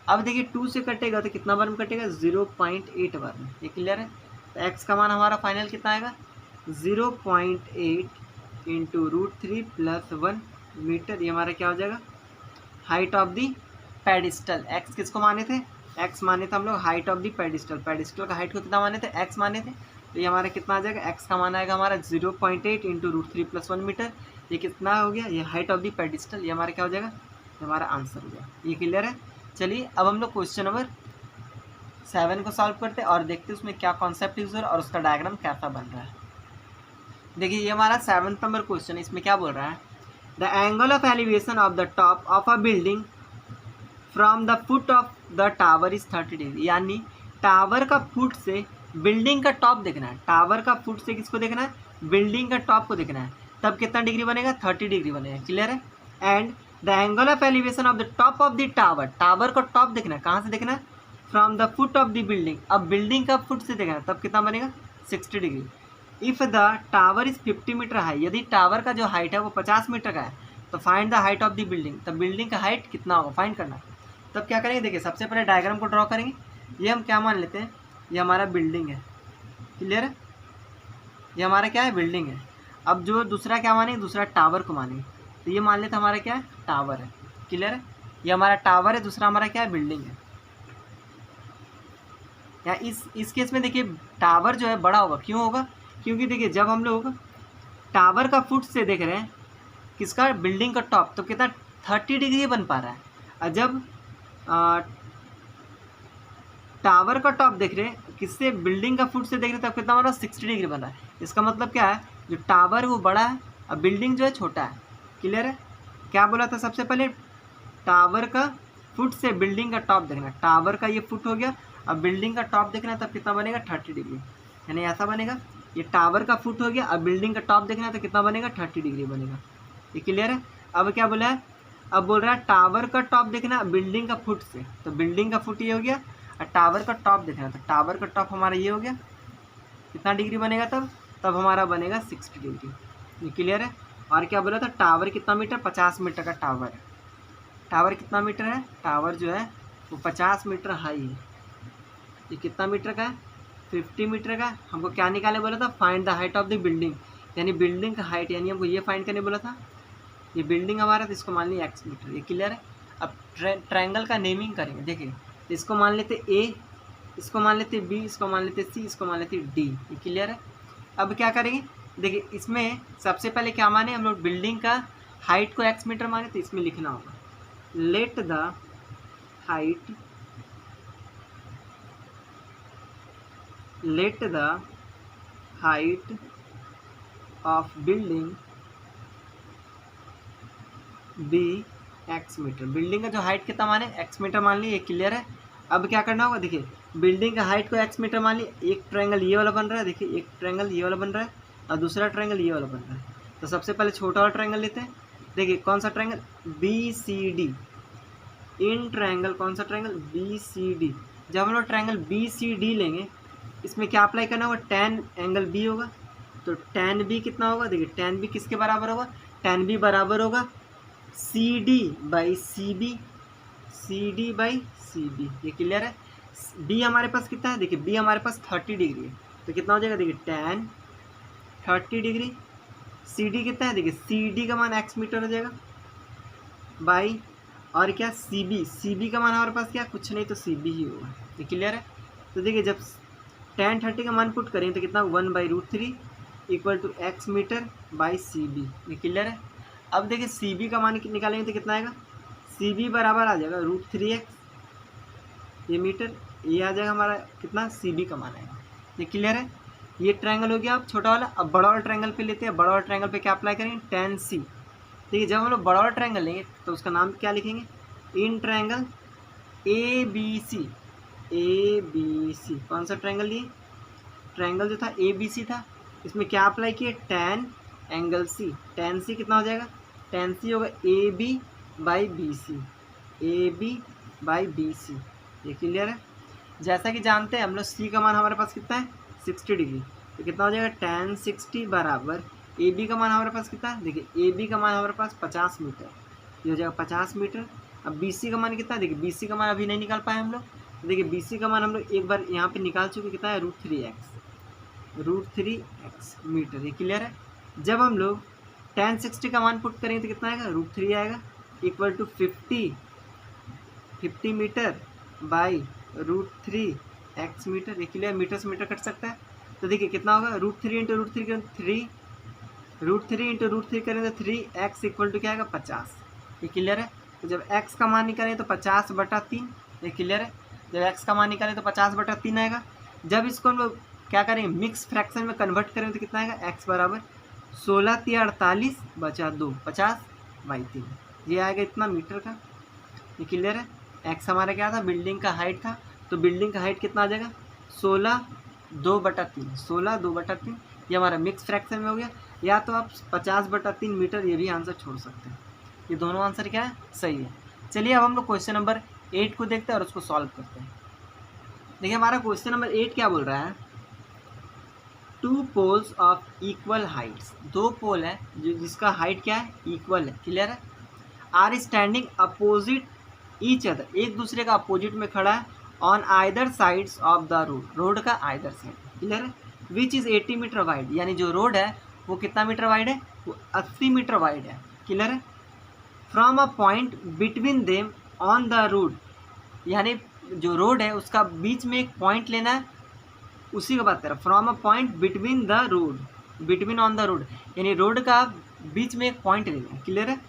अब देखिए 2 से कटेगा तो कितना बार में कटेगा, 0.8 बार में। ये क्लियर है। तो x का मान हमारा फाइनल कितना आएगा, 0.8 इंटू √3 प्लस 1 मीटर। ये हमारा क्या हो जाएगा, height of the pedestal. x किसको माने थे, x माने थे हम लोग height of the pedestal. Pedestal का हाइट को कितना माने थे, x माने थे। तो ये हमारा कितना आ जाएगा, x का मान आएगा हमारा 0.8 इंटू √3 प्लस 1 मीटर। ये कितना हो गया, ये हाइट ऑफ दी पेडिस्टल। ये हमारा क्या हो जाएगा, हमारा आंसर हो गया। ये क्लियर है। चलिए अब हम लोग क्वेश्चन नंबर 7 को सॉल्व करते हैं और देखते हैं उसमें क्या कॉन्सेप्ट यूज हो रहा है और उसका डायग्राम कैसा बन रहा है। देखिए ये हमारा 7 नंबर क्वेश्चन, इसमें क्या बोल रहा है, the angle of elevation of the top of a building from the foot of the tower is 30 degree, यानी टावर का फुट से बिल्डिंग का टॉप देखना है। टावर का फुट से किसको देखना है? बिल्डिंग का टॉप को देखना है। तब कितना डिग्री बनेगा? 30 डिग्री बनेगा। क्लियर है? And the angle of elevation of the top of the tower, tower का टॉप देखना है। कहाँ से देखना है? From the foot of the building. अब बिल्डिंग का फुट से देखना है, तब कितना बनेगा? 60 degree. If the tower is 50 metre high, यदि टावर का जो हाइट है वो 50 मीटर का है, तो find the height of the building. तब बिल्डिंग का हाइट कितना होगा फाइंड करना। तब क्या करेंगे? देखिए सबसे पहले डायग्राम को ड्रॉ करेंगे। ये हम क्या मान लेते हैं? ये हमारा बिल्डिंग है। क्लियर है? ये हमारा क्या है? बिल्डिंग है। अब जो दूसरा क्या मानेंगे? दूसरा टावर को मानेंगे। तो ये मान लेते हमारा क्या है? टावर है। क्लियर है? ये हमारा टावर है, दूसरा हमारा क्या है? बिल्डिंग है। या इस केस में देखिए टावर जो है बड़ा होगा। क्यों होगा? क्योंकि देखिए जब हम लोग टावर का फुट से देख रहे हैं किसका? बिल्डिंग का टॉप, तो कितना 30 डिग्री बन पा रहा है। और जब टावर का टॉप देख रहे हैं किससे? बिल्डिंग का फुट से देख रहे हैं, तब कितना हमारा 60 डिग्री बन रहा है। इसका मतलब क्या है? जो टावर है वो बड़ा है और बिल्डिंग जो है छोटा है। क्लियर है? क्या बोला था सबसे पहले? टावर का फुट से बिल्डिंग का टॉप देखना। टावर का ये फुट हो गया, अब बिल्डिंग का टॉप देखना है, तब कितना बनेगा? 30 डिग्री। यानी ऐसा बनेगा। ये टावर का फुट हो गया, अब बिल्डिंग का टॉप देखना है तो कितना बनेगा? 30 डिग्री बनेगा। ये क्लियर है? अब क्या बोला है? अब बोल रहा है टावर का टॉप देखना बिल्डिंग का फुट से, तो बिल्डिंग का फुट ये हो गया और टावर का टॉप देखना, तो टावर का टॉप हमारा ये हो गया। कितना डिग्री बनेगा तब हमारा बनेगा 60 डिग्री। ये क्लियर है? और क्या बोला था? टावर कितना मीटर? 50 मीटर का टावर है। टावर कितना मीटर है? टावर जो है वो 50 मीटर हाई है। ये कितना मीटर का है? 50 मीटर का। हमको क्या निकालने बोला था? Find the height of the building, यानी बिल्डिंग का हाइट, यानी हमको ये फाइंड करने बोला था। ये बिल्डिंग हमारा, तो इसको मान लिया x मीटर। ये क्लियर है? अब ट्रायंगल का नेमिंग करेंगे। देखिए इसको मान लेते a, इसको मान लेते b, इसको मान लेते c, इसको मान लेते d। ये क्लियर है? अब क्या करेंगे? देखिए इसमें सबसे पहले क्या माने हम लोग? बिल्डिंग का हाइट को x मीटर माने, तो इसमें लिखना होगा let the height of building be x metre. Building का जो हाइट कितना माने? x मीटर मान ली। ये क्लियर है? अब क्या करना होगा? देखिए बिल्डिंग का हाइट को x मीटर मान ली। एक ट्रायंगल ये वाला बन रहा है, देखिए एक ट्रायंगल ये वाला बन रहा है और दूसरा ट्रायंगल ये वाला बन रहा है। तो सबसे पहले छोटा वाला ट्रायंगल लेते हैं। देखिए कौन सा ट्रायंगल? BCD। इन ट्रायंगल कौन सा ट्रायंगल? BCD। जब हम लोग ट्रायंगल BCD लेंगे, इसमें क्या अप्लाई करना होगा? tan एंगल B होगा। तो tan B कितना होगा? देखिए tan B किसके बराबर होगा? tan B बराबर होगा CD बाई CB। ये क्लियर है? B हमारे पास कितना है? देखिए B हमारे पास 30 डिग्री है, तो कितना हो जाएगा? देखिए tan 30 डिग्री। CD कितना है? देखिए CD का मान x मीटर हो जाएगा बाई, और क्या? CB का मान हमारे पास क्या? कुछ नहीं, तो CB ही होगा। ये क्लियर है? तो देखिए जब tan 30 का मान पुट करें तो कितना? 1/√3 equal to x metre by CB। ये क्लियर है? अब देखिए CB का मान निकालेंगे तो कितना आएगा? CB बराबर आ जाएगा √3x, ये मीटर, ये आ जाएगा हमारा कितना? CB का मान आएगा। ये क्लियर है? ये ट्रायंगल हो गया अब छोटा वाला। अब बड़ा वाला ट्रायंगल पे लेते हैं। बड़ा वाला ट्रायंगल पे क्या अप्लाई करेंगे? tan C। देखिए जब हम लोग बड़ा वाला ट्रायंगल लेंगे तो उसका नाम क्या लिखेंगे? In triangle ABC। कौन सा ट्रायंगल लिए? ट्रायंगल जो था ABC था, इसमें क्या अप्लाई किए? tan angle C। tan C कितना हो जाएगा? tan C होगा AB बाई BC। ये क्लियर है? जैसा कि जानते हैं हम लोग C का मान हमारे पास कितना है? 60 डिग्री। तो कितना हो जाएगा? tan 60 बराबर AB का मान हमारे पास कितना है? देखिए AB का मान हमारे पास 50 मीटर, ये हो जाएगा 50 मीटर। अब BC का मान कितना है? देखिए BC का मान अभी नहीं निकाल पाए हम लोग। तो देखिए BC का मान हम लोग एक बार यहाँ पे निकाल चुके, कितना है? √3x metre. ये क्लियर है? जब हम लोग tan 60 का मान पुट करेंगे तो कितना आएगा? √3 आएगा equal to 50 metre by √3x metre. ये क्लियर? मीटर से मीटर कट सकता है, तो देखिए कितना होगा? √3 इंटू √3 करें 3, √3 इंटू √3 करें तो 3x इक्वल टू क्या आएगा? 50। ये क्लियर है? तो जब x का मान निकालें तो 50/3। ये क्लियर है? जब x का मान निकालें तो 50/3 आएगा। जब इसको हम लोग क्या करेंगे? मिक्स फ्रैक्शन में कन्वर्ट करें तो कितना आएगा? x बराबर 16×3=48 बचा 2, 50/3। ये आएगा इतना मीटर का। ये क्लियर है? एक्स हमारा क्या था, बिल्डिंग का हाइट था, तो बिल्डिंग का हाइट कितना आ जाएगा 16/2/3, 16/2/3। ये हमारा मिक्स फ्रैक्शन में हो गया। या तो आप 50/3 मीटर ये भी आंसर छोड़ सकते हैं। ये दोनों आंसर क्या है, सही है। चलिए अब हम लोग क्वेश्चन नंबर 8 को देखते हैं और उसको सॉल्व करते हैं। देखिए हमारा क्वेश्चन नंबर 8 क्या बोल रहा है, 2 पोल्स ऑफ इक्वल हाइट्स, 2 पोल है जो जिसका हाइट क्या है, इक्वल है, क्लियर है, are standing opposite each other, एक दूसरे का अपोजिट में खड़ा है, on either sides of the road, road का आइदर साइड, क्लियर है, विच इज़ 80 मीटर वाइड, यानी जो रोड है वो कितना मीटर वाइड है, वो 80 मीटर वाइड है, क्लियर है, from a point between them on the road, यानी जो रोड है उसका बीच में एक पॉइंट लेना है, उसी का बात कर रहा है, from a point between the road, between on the road, यानी रोड का बीच में एक पॉइंट लेना है, क्लियर है।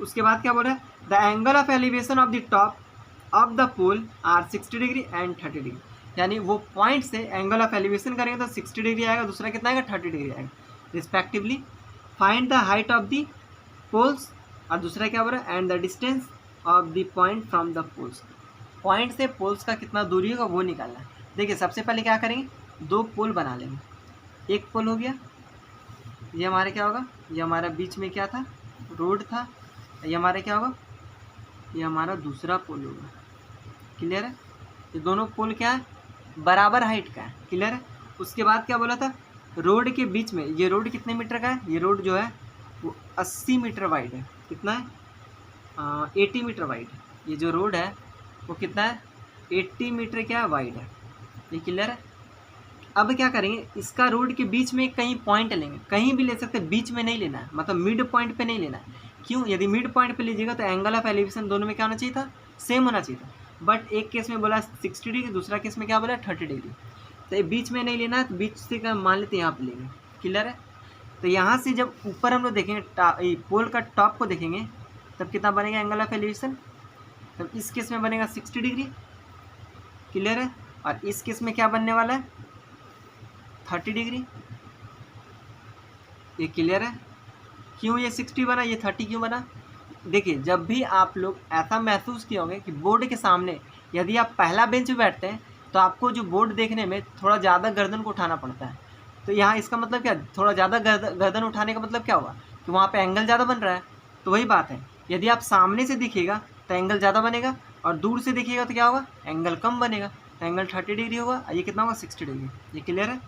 उसके बाद क्या बोल रहा है, the angle of elevation of the top of the pole are 60 degree and 30 degree, यानी वो पॉइंट से एंगल ऑफ एलिवेशन करेंगे तो 60 डिग्री आएगा, दूसरा कितना आएगा 30 डिग्री आएगा respectively. Find the height of the poles, और दूसरा क्या बोल रहा है, and the distance of the point from the poles, point से पोल्स का कितना दूरी होगा वो निकालना है। देखिए सबसे पहले क्या करेंगे, 2 पोल बना लेंगे, एक पोल हो गया, ये हमारे क्या होगा, ये हमारा बीच में क्या था, रोड था, ये हमारा क्या होगा, ये हमारा दूसरा पोल होगा, क्लियर है। ये दोनों पोल क्या है, बराबर हाइट का है, क्लियर है। उसके बाद क्या बोला था, रोड के बीच में, ये रोड कितने मीटर का है, ये रोड जो है वो 80 मीटर वाइड है, कितना है 80 मीटर वाइड, ये जो रोड है वो कितना है 80 मीटर क्या है वाइड है, ये क्लियर है। अब क्या करेंगे, इसका रोड के बीच में कहीं पॉइंट लेंगे, कहीं भी ले सकते, बीच में नहीं लेना है, मतलब मिड पॉइंट पे नहीं लेना है। क्यों, यदि मिड पॉइंट पे लीजिएगा तो एंगल ऑफ एलिवेशन दोनों में क्या होना चाहिए था, सेम होना चाहिए था, बट एक केस में बोला 60 डिग्री, दूसरा केस में क्या बोला 30 डिग्री, तो ये बीच में नहीं लेना है, तो बीच से क्या मान लेते हैं यहाँ पे लेंगे, क्लियर है। तो यहाँ से जब ऊपर हम लोग देखेंगे पोल का टॉप को देखेंगे तब कितना बनेगा एंगल ऑफ एलिवेशन, तब इस केस में बनेगा 60 डिग्री, क्लियर है, और इस केस में क्या बनने वाला है 30 डिग्री, ये क्लियर है। क्यों ये 60 बना, ये 30 क्यों बना, देखिए जब भी आप लोग ऐसा महसूस किए होंगे कि बोर्ड के सामने यदि आप पहला बेंच पे बैठते हैं तो आपको जो बोर्ड देखने में थोड़ा ज़्यादा गर्दन को उठाना पड़ता है, तो यहाँ इसका मतलब क्या, थोड़ा ज़्यादा गर्दन उठाने का मतलब क्या हुआ कि वहाँ पे एंगल ज़्यादा बन रहा है। तो वही बात है, यदि आप सामने से दिखेगा तो एंगल ज़्यादा बनेगा, और दूर से देखिएगा तो क्या होगा, एंगल कम बनेगा, तो एंगल 30 डिग्री होगा, ये कितना होगा 60 डिग्री, ये क्लियर है।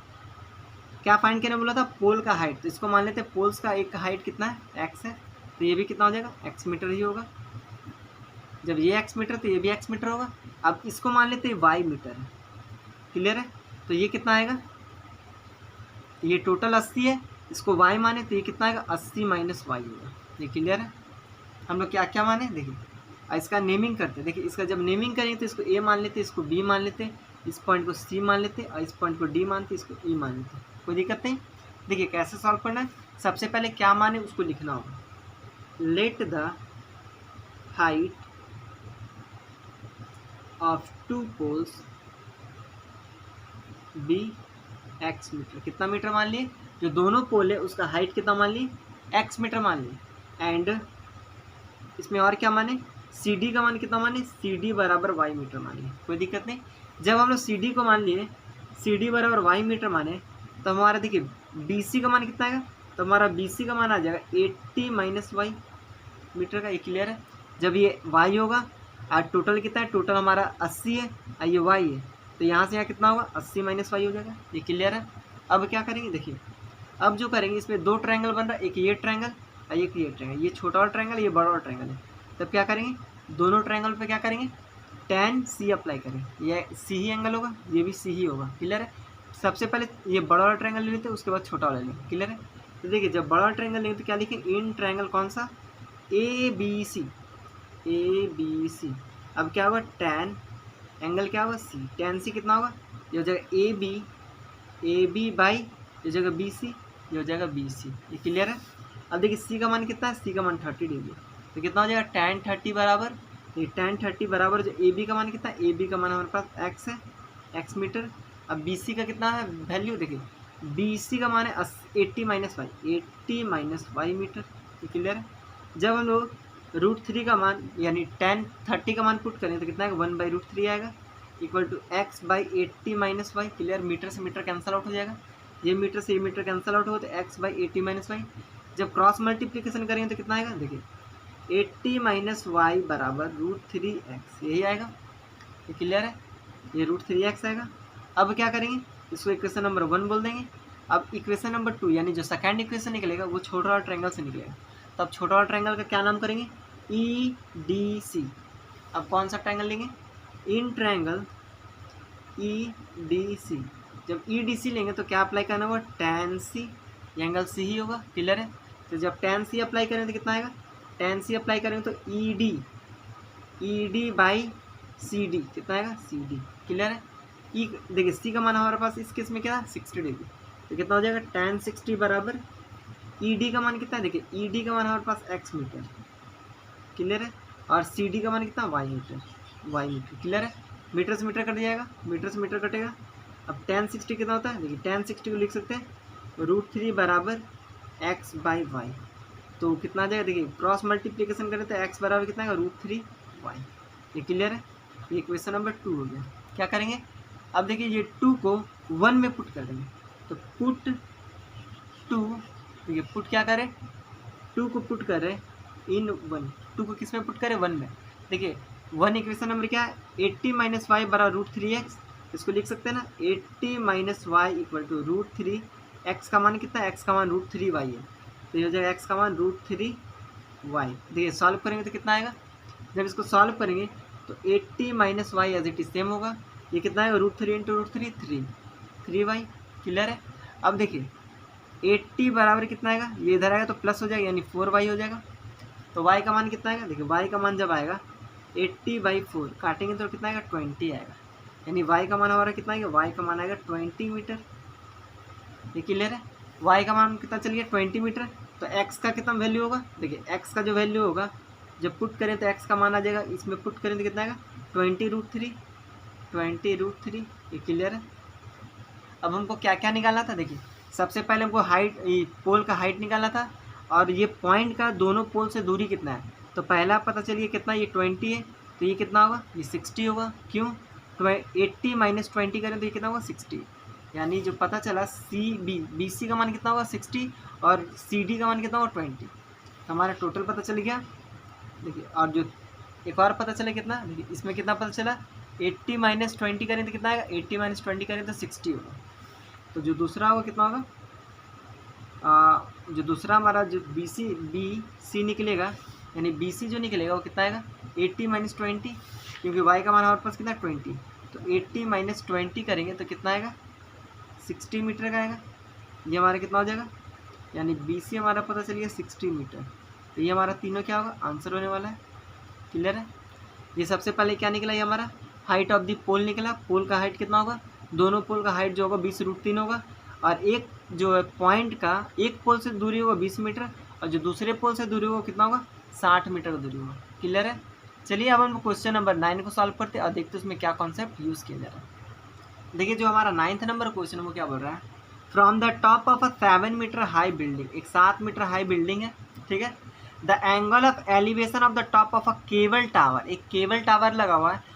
क्या फाइंड करने बोला था, पोल का हाइट, तो इसको मान लेते हैं पोल्स का एक हाइट कितना है एक्स है, तो ये भी कितना हो जाएगा एक्स मीटर ही होगा, जब ये एक्स मीटर तो ये भी एक्स मीटर होगा। अब इसको मान लेते हैं वाई मीटर है, क्लियर है, तो ये कितना आएगा, ये टोटल 80 है, इसको वाई माने तो ये कितना आएगा 80 माइनस वाई होगा, ये क्लियर है। हम लोग क्या क्या माने, देखिए इसका नेमिंग करते हैं, देखिए इसका जब नेमिंग करेंगे तो इसको ए मान लेते, इसको बी मान लेते, इस पॉइंट को सी मान लेते, और इस पॉइंट को डी मानते, इसको ई मान लेते, कोई दिक्कत नहीं। देखिए कैसे सॉल्व करना है, सबसे पहले क्या माने उसको लिखना होगा, let the height of 2 poles be x metre, कितना मीटर मान लिए, जो दोनों पोल है उसका हाइट कितना मान लिए एक्स मीटर मान लिए, एंड इसमें और क्या माने, सी डी का मान कितना माने, सी डी बराबर वाई मीटर मान लिए, कोई दिक्कत नहीं। जब हम लोग सी डी को मान लिए, सी डी बराबर वाई मीटर माने, तो हमारा देखिए बी सी का मान कितना आएगा, तो हमारा बी सी का मान आ जाएगा 80 माइनस वाई मीटर का, ये क्लियर है। जब ये वाई होगा और टोटल कितना है, टोटल हमारा 80 है और ये वाई है, तो यहाँ से यहाँ कितना होगा 80 माइनस वाई हो जाएगा, ये क्लियर है। अब क्या करेंगे, देखिए अब जो करेंगे इसमें 2 ट्रायंगल बन रहा है, एक ये ट्रायंगल और एक ये ट्रायंगल, ये छोटा वाला ट्रायंगल ये बड़ा वाला ट्रायंगल है, तब क्या करेंगे दोनों ट्रायंगल पे क्या करेंगे tan सी अप्लाई करेंगे, ये सी ही एंगल होगा, ये भी सी ही होगा, क्लियर है। सबसे पहले ये बड़ा वाला ट्रायंगल ले लेते हैं, उसके बाद छोटा वाला लेंगे, क्लियर है। तो देखिए जब बड़ा वाला ट्रायंगल लेंगे तो क्या लिखेंगे, इन ट्रायंगल कौन सा ए बी सी, अब क्या होगा tan एंगल क्या होगा सी, tan सी कितना होगा, ये हो जाएगा ए बी बाई ये जगह बी सी, ये हो जाएगा बी सी, ये क्लियर है। अब देखिए सी का मान कितना है, सी का मान 30 डिग्री, तो कितना हो जाएगा tan 30 बराबर, ये tan 30 बराबर जो ए बी का मान कितना है, ए बी का मान हमारे पास एक्स है, एक्स मीटर। अब बी सी का कितना है वैल्यू, देखिए बी सी का मान है 80 माइनस वाई मीटर, ये क्लियर है। जब हम लोग √3 का मान यानी 10/30 का मान पुट करें तो कितना आएगा 1/√3 आएगा equal to x/80 minus y. Clear, metre से मीटर कैंसिल आउट हो जाएगा, ये मीटर से ये मीटर कैंसिल आउट होगा तो x/80 माइनस वाई। जब क्रॉस मल्टीप्लिकेशन करेंगे तो कितना आएगा, देखिए 80 माइनस वाई बराबर √3x, यही आएगा। ये क्लियर है, ये √3x आएगा। अब क्या करेंगे, इसको इक्वेशन नंबर 1 बोल देंगे। अब इक्वेशन नंबर 2 यानी जो सेकंड इक्वेशन निकलेगा वो छोटा वाला ट्रायंगल से निकलेगा, तो अब छोटा वाला ट्रायंगल का क्या नाम करेंगे, EDC। अब कौन सा ट्रायंगल लेंगे, इन ट्रायंगल EDC। जब EDC लेंगे तो क्या अप्लाई करना होगा, tan C, एंगल C ही होगा। क्लियर है, तो जब tan C अप्लाई करेंगे तो कितना आएगा, tan C अप्लाई करेंगे तो ED बाई CD कितना आएगा, CD। क्लियर है, ई देखिए C का मान हमारे पास इस केस में क्या है 60 डिग्री, तो कितना हो जाएगा tan 60 बराबर ED का मान कितना है, देखिए ED का मान हमारे पास x मीटर। क्लियर है, और CD का मान कितना y मीटर। क्लियर है, मीटर से मीटर कट जाएगा, मीटर से मीटर कटेगा। अब tan 60 कितना होता है, देखिए tan 60 को लिख सकते हैं √3 बराबर x/y। तो कितना आ जाएगा, देखिए क्रॉस मल्टीप्लिकेशन करें तो x बराबर कितना आएगा √3y। ये क्लियर है, ये इक्वेशन नंबर 2 हो गया। क्या करेंगे, अब देखिए ये 2 को 1 में पुट कर देंगे, तो पुट 2, देखिए पुट क्या करें, 2 को पुट करें इन 1, 2 को किस में पुट करें 1 में। देखिए 1 इक्वेशन नंबर क्या है 80 माइनस वाई बराबर √3x, इसको लिख सकते हैं ना 80 minus y equal to √3, x का मान कितना है, x का मान √3y है, तो ये हो जाएगा x का मान √3y। देखिए सॉल्व करेंगे तो कितना आएगा, जब इसको सॉल्व करेंगे तो 80 minus y as it is same होगा, ये कितना आएगा √3 इंटू √3 3y। क्लियर है, अब देखिए 80 बराबर कितना आएगा, ये इधर आएगा तो प्लस हो जाएगा यानी 4y हो जाएगा। तो y का मान कितना आएगा, देखिए y का मान जब आएगा 80/4 काटेंगे तो कितना आएगा 20 आएगा, यानी y का मान हमारा कितना आएगा, y का मान आएगा 20 मीटर। ये क्लियर है, y का मान कितना चल गया 20 मीटर। तो x का कितना वैल्यू होगा, देखिए x का जो वैल्यू होगा जब पुट करें तो x का मान आ जाएगा, इसमें पुट करें तो कितना आएगा 20√3। ये क्लियर है, अब हमको क्या क्या निकालना था, देखिए सबसे पहले हमको हाइट, पोल का हाइट निकालना था, और ये पॉइंट का दोनों पोल से दूरी कितना है। तो पहला पता चलिए कितना, ये 20 है, तो ये कितना होगा, ये 60 होगा। क्यों, 80 माइनस 20 करें तो ये कितना होगा 60, यानी जो पता चला BC का मान कितना होगा 60 और CD का मान कितना होगा 20। तो हमारा टोटल पता चल गया। देखिए और जो एक और पता चला कितना, देखिए इसमें कितना पता चला 80 माइनस 20 करें तो कितना आएगा, 80 माइनस 20 करें तो 60 होगा। तो जो दूसरा होगा कितना होगा, जो दूसरा हमारा जो BC निकलेगा, यानी BC जो निकलेगा वो कितना आएगा 80 माइनस 20, क्योंकि y का मान हमारे पास कितना 20, तो 80 माइनस 20 करेंगे तो कितना आएगा 60 मीटर का आएगा। ये हमारा कितना हो जाएगा, यानी BC हमारा पता चलिए 60 मीटर। तो ये हमारा तीनों क्या होगा आंसर होने वाला है। क्लियर है, ये सबसे पहले क्या निकला, ये हमारा हाइट ऑफ द पोल निकला। पोल का हाइट कितना होगा, दोनों पोल का हाइट जो होगा 20√3 होगा, और एक जो है पॉइंट का एक पोल से दूरी होगा 20 मीटर, और जो दूसरे पोल से दूरी होगा कितना होगा 60 मीटर का दूरी होगा। क्लियर है, चलिए अब हम क्वेश्चन नंबर 9 को सॉल्व करते हैं और देखते हैं उसमें क्या कॉन्सेप्ट यूज़ किया जा रहा है। देखिए जो हमारा 9th नंबर क्वेश्चन है वो क्या बोल रहा है, from the top of a 7 metre high building, एक 7 मीटर हाई बिल्डिंग है, ठीक है, the angle of elevation of the top of a cable tower, एक केबल टावर लगा हुआ है,